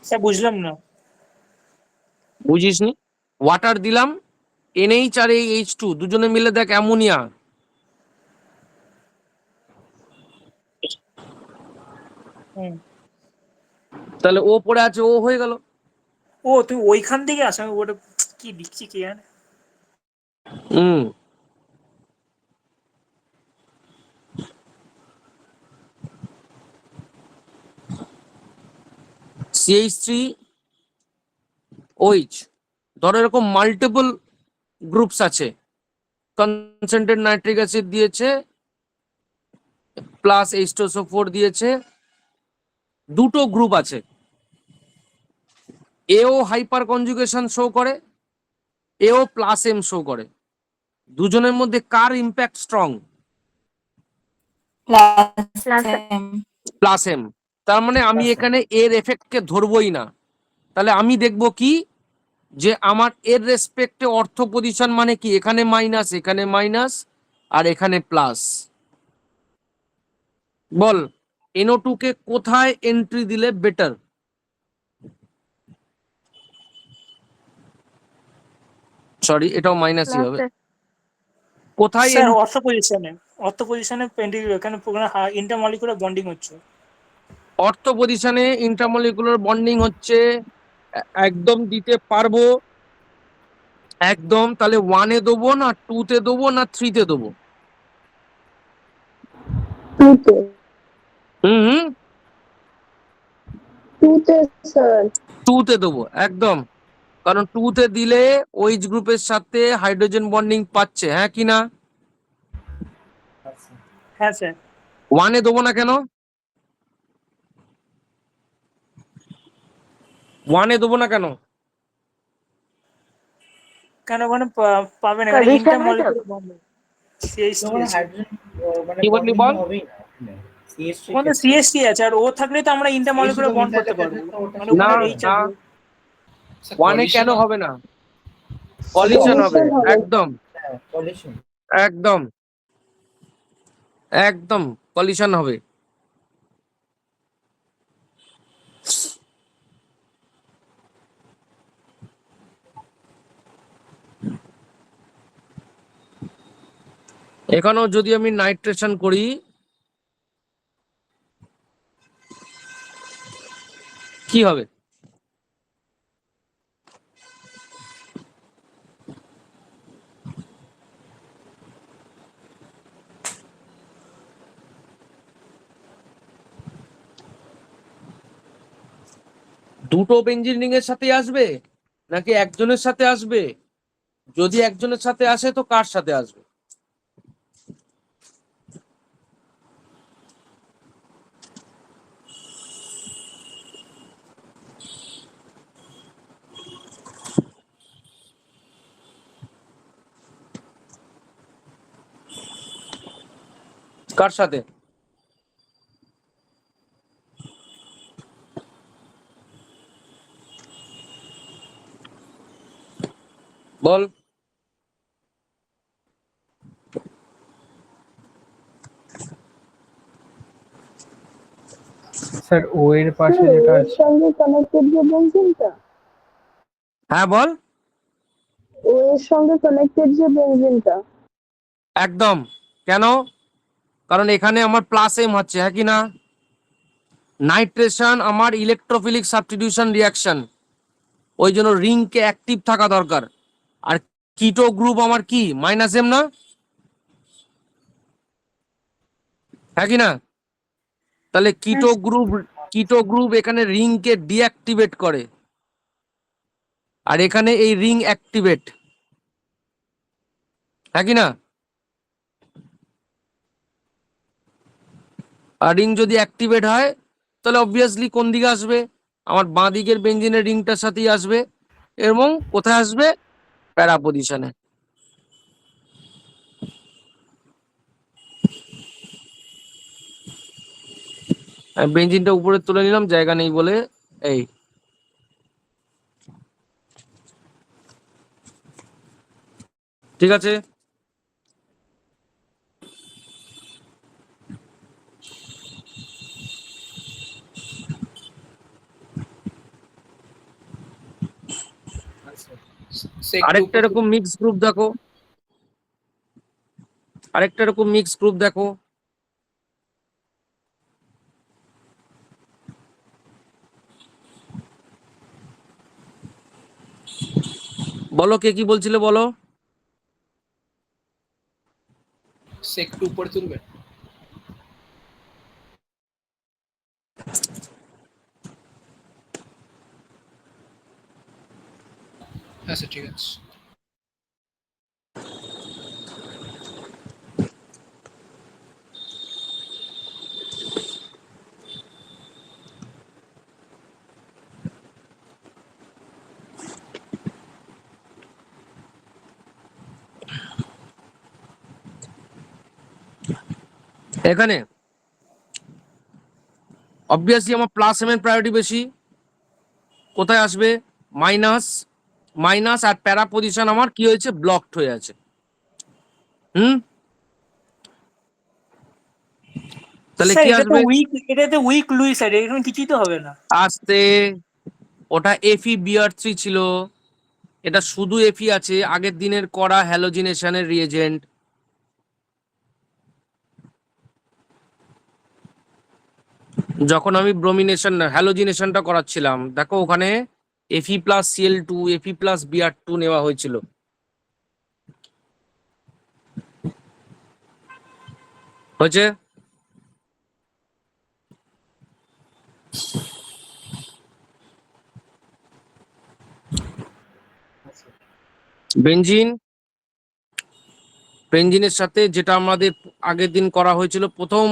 স্যার বুঝলাম না। বুঝিসনি? ওয়াটার দিলাম, NH আর এই H2 দুজনে মিলে দেখ অ্যামোনিয়া। হুম। তাহলে ও পড়ে আছে, ও হয়ে গেল। ও তুই ওইখান থেকে আসা, ওটা কি লিখছি কে জানে। হুম, CH3OH। ধরো এরকম মাল্টিপল গ্রুপস আছে, কনসেন্ট্রেট নাইট্রিক অ্যাসিড দিয়েছে প্লাস H2SO4 দিয়েছে, দুটো গ্রুপ আছে। এও হাইপার কনজুগেশন শো করে, এও প্লাস এম শো করে। দুজনের মধ্যে কার ইম্প্যাক্ট স্ট্রং? Plus M. তার মানে আমি Plus M। এখানে এর এফেক্টকে ধরবই না। তাহলে আমি দেখব কি, যে আমার এর রেসপেক্টে অর্থ পজিশন মানে কি, এখানে মাইনাস, এখানে মাইনাস, আর এখানে প্লাস। বল NO2 কে কোথায় এন্ট্রি দিলে বেটার? সরি, এটাও মাইনাসই হবে। কোথায় স্যার অর্থ পজিশনে এখানে ইন্টারমলিকুলার বন্ডিং হচ্ছে। অর্থ পজিশনে ইন্টারমলিকুলার বন্ডিং হচ্ছে, একদম দিতে পারবো একদম। তাহলে 1 এ দেবো না 2 তে দেবো না 3 তে দেবো? টুতে হুম, টুতে স্যার 2 তে দেবো একদম। কারণ 2 তে দিলে OH গ্রুপের সাথে হাইড্রোজেন বন্ডিং পাচ্ছে, হ্যাঁ কি না? আচ্ছা। হ্যাঁ স্যার। 1 এ দেবো না কেন? 1 এ দেবো না কেন? কেন ওখানে পাবেন, এখানে Condition ইন্টারমলিকুলার বন্ডিং ওখানে CH3 হাইড্রোজেন মানে কি বললি বন্ডিং বল? তো হবেই না ওখানে। CH3 ওখানে CH3 আছে, আর ও থাকলে তো আমরা CH3 ইন্টারমলিকুলার তো বন্ড মিথাইল করতে পারবো। থাকলে তো ওটা মানে না ওখানে হবে H না, আছে। 1 এ কেন হবে না? কলিশন Collision হবে, হবে। একদম হ্যাঁ পলিউশন। একদম একদম কলিশন হবে। এখানেও যদি আমি নাইট্রেশন করি, কি হবে? দুটো বেঞ্জিন রিং এর সাথে আসবে নাকি একজনের সাথে আসবে? যদি একজনের সাথে আসে তো কার সাথে আসবে? কার সাথে? বল। স্যার ও এর পাশে যেটা এর আছে, সঙ্গে কানেক্টেড যে বেনজিনটা, হ্যাঁ বল। ও এর সঙ্গে কানেক্টেড যে বেনজিনটা, একদম। কেন? কারণ এখানে আমার প্লাস এম হচ্ছে, হ্যাঁ কি না? নাইট্রেশন আমার ইলেকট্রোফিলিক সাবস্টিটিউশন রিঅ্যাকশন, ওই জন্য রিংকে অ্যাক্টিভ থাকা দরকার। আর কিটো গ্রুপ আমার কি মাইনাস এম না, হ্যাঁ কি না? তাহলে কিটো গ্রুপ এখানে রিংকে ডিঅ্যাক্টিভেট করে, আর এখানে এই রিং অ্যাক্টিভেট, হ্যাঁ কি না? আর রিং যদি অ্যাক্টিভেট হয় তাহলে অবভিয়াসলি কোন দিকে আসবে? আমার বাঁ দিকের বেঞ্জিনের রিংটার সাথেই আসবে, এবং কোথায় আসবে? প্যারা পজিশনে। বেঞ্জিনটা উপরে তুলে নিলাম, জায়গা নেই বলে। এই ঠিক আছে। আচ্ছা Sec 2 আরেকটা উপর এরকম মিক্স গ্রুপ দেখো, আরেকটা এরকম মিক্স গ্রুপ দেখো। বলো কে কি বলছিলে, বলো। Sec 2 উপরে তুলবে। আচ্ছা ঠিক আছে। এখানে অবভিয়াসলি আমার প্লাস এম এর প্রায়োরিটি বেশি। কোথায় আসবে? মাইনাস, মাইনাস আর প্যারা পজিশন আমার কি হয়েছে? ব্লকড হয়ে আছে। তাহলে স্যার কি এটা তো আসবে? উইক, এটাতে উইক লুই স্যার, এরকম কিছুই তো হবে না। আসতে, ওটা এফি বিআর 3 ছিল, এটা শুধু এফি আছে, আগের দিনের করা হ্যালোজিনেশনের রিএজেন্ট। যখন আমি ব্রোমিনেশন হ্যালোজিনেশনটা করাচ্ছিলাম, দেখো ওখানে এফি প্লাস সিএল2 এফি প্লাস বিআর2 নেওয়া হয়েছিল। হয়েছে? বেঞ্জিন, বেঞ্জিনের সাথে যেটা আমাদের আগের দিন করা হয়েছিল, প্রথম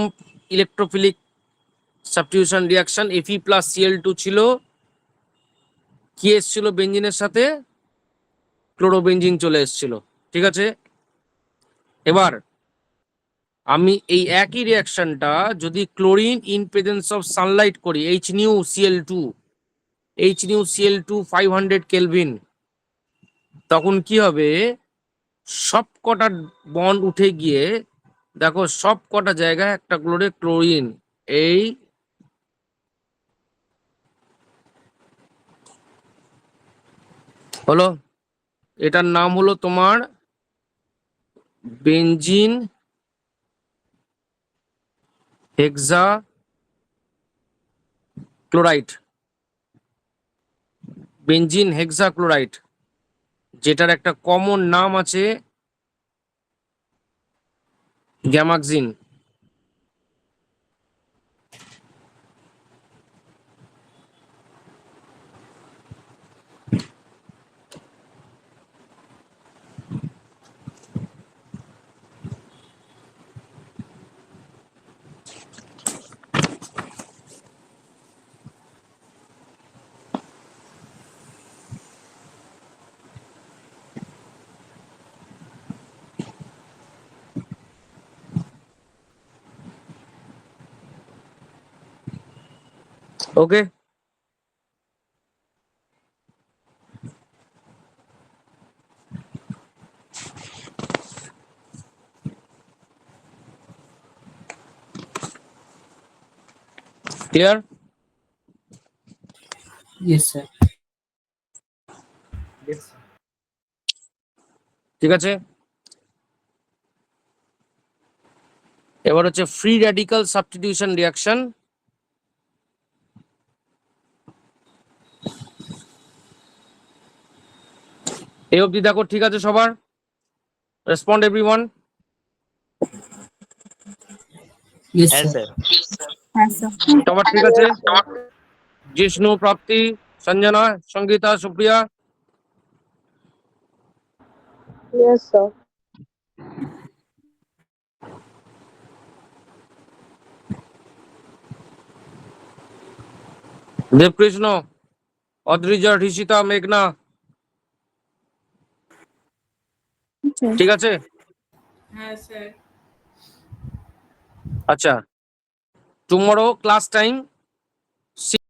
ইলেকট্রোফিলিক সাবস্টিটিউশন রিঅ্যাকশন এফি প্লাস সিএল2 ছিল, কি এসছিল বেঞ্জিনের সাথে? ক্লোরোবেঞ্জিন চলে এসেছিল। ঠিক আছে, এবার আমি এই একই রিঅ্যাকশনটা যদি chlorine in presence of Sunlight করি, HNuCl2 500 কেলভিন, তখন কি হবে? সব কটা বন্ড উঠে গিয়ে দেখো সব কটা জায়গায় একটা করে ক্লোরিন, এই হলো, এটার নাম হলো তোমার বেঞ্জিন হেক্সা ক্লোরাইড, বেঞ্জিন হেক্সা ক্লোরাইড, যেটার একটা কমন নাম আছে গ্যামাক্সিন। ওকে, clear? Yes, sir. Yes, sir. ঠিক আছে, এবার হচ্ছে ফ্রি র্যাডিক্যাল সাবস্টিটিউশন রিঅ্যাকশন। এই অবধি দেখো ঠিক আছে সবার? Respond everyone. Yes, হ্যাঁ sir. স্যার। সবার ঠিক আছে? জিষ্ণু, প্রাপ্তি, সঞ্জনা, সঙ্গীতা, সুপ্রিয়া? Yes, sir. দেবকৃষ্ণ, অদ্রিজা, ঋষিতা, মেঘনা, ঠিক আছে? হ্যাঁ স্যার। আচ্ছা, টুমরো ক্লাস টাইম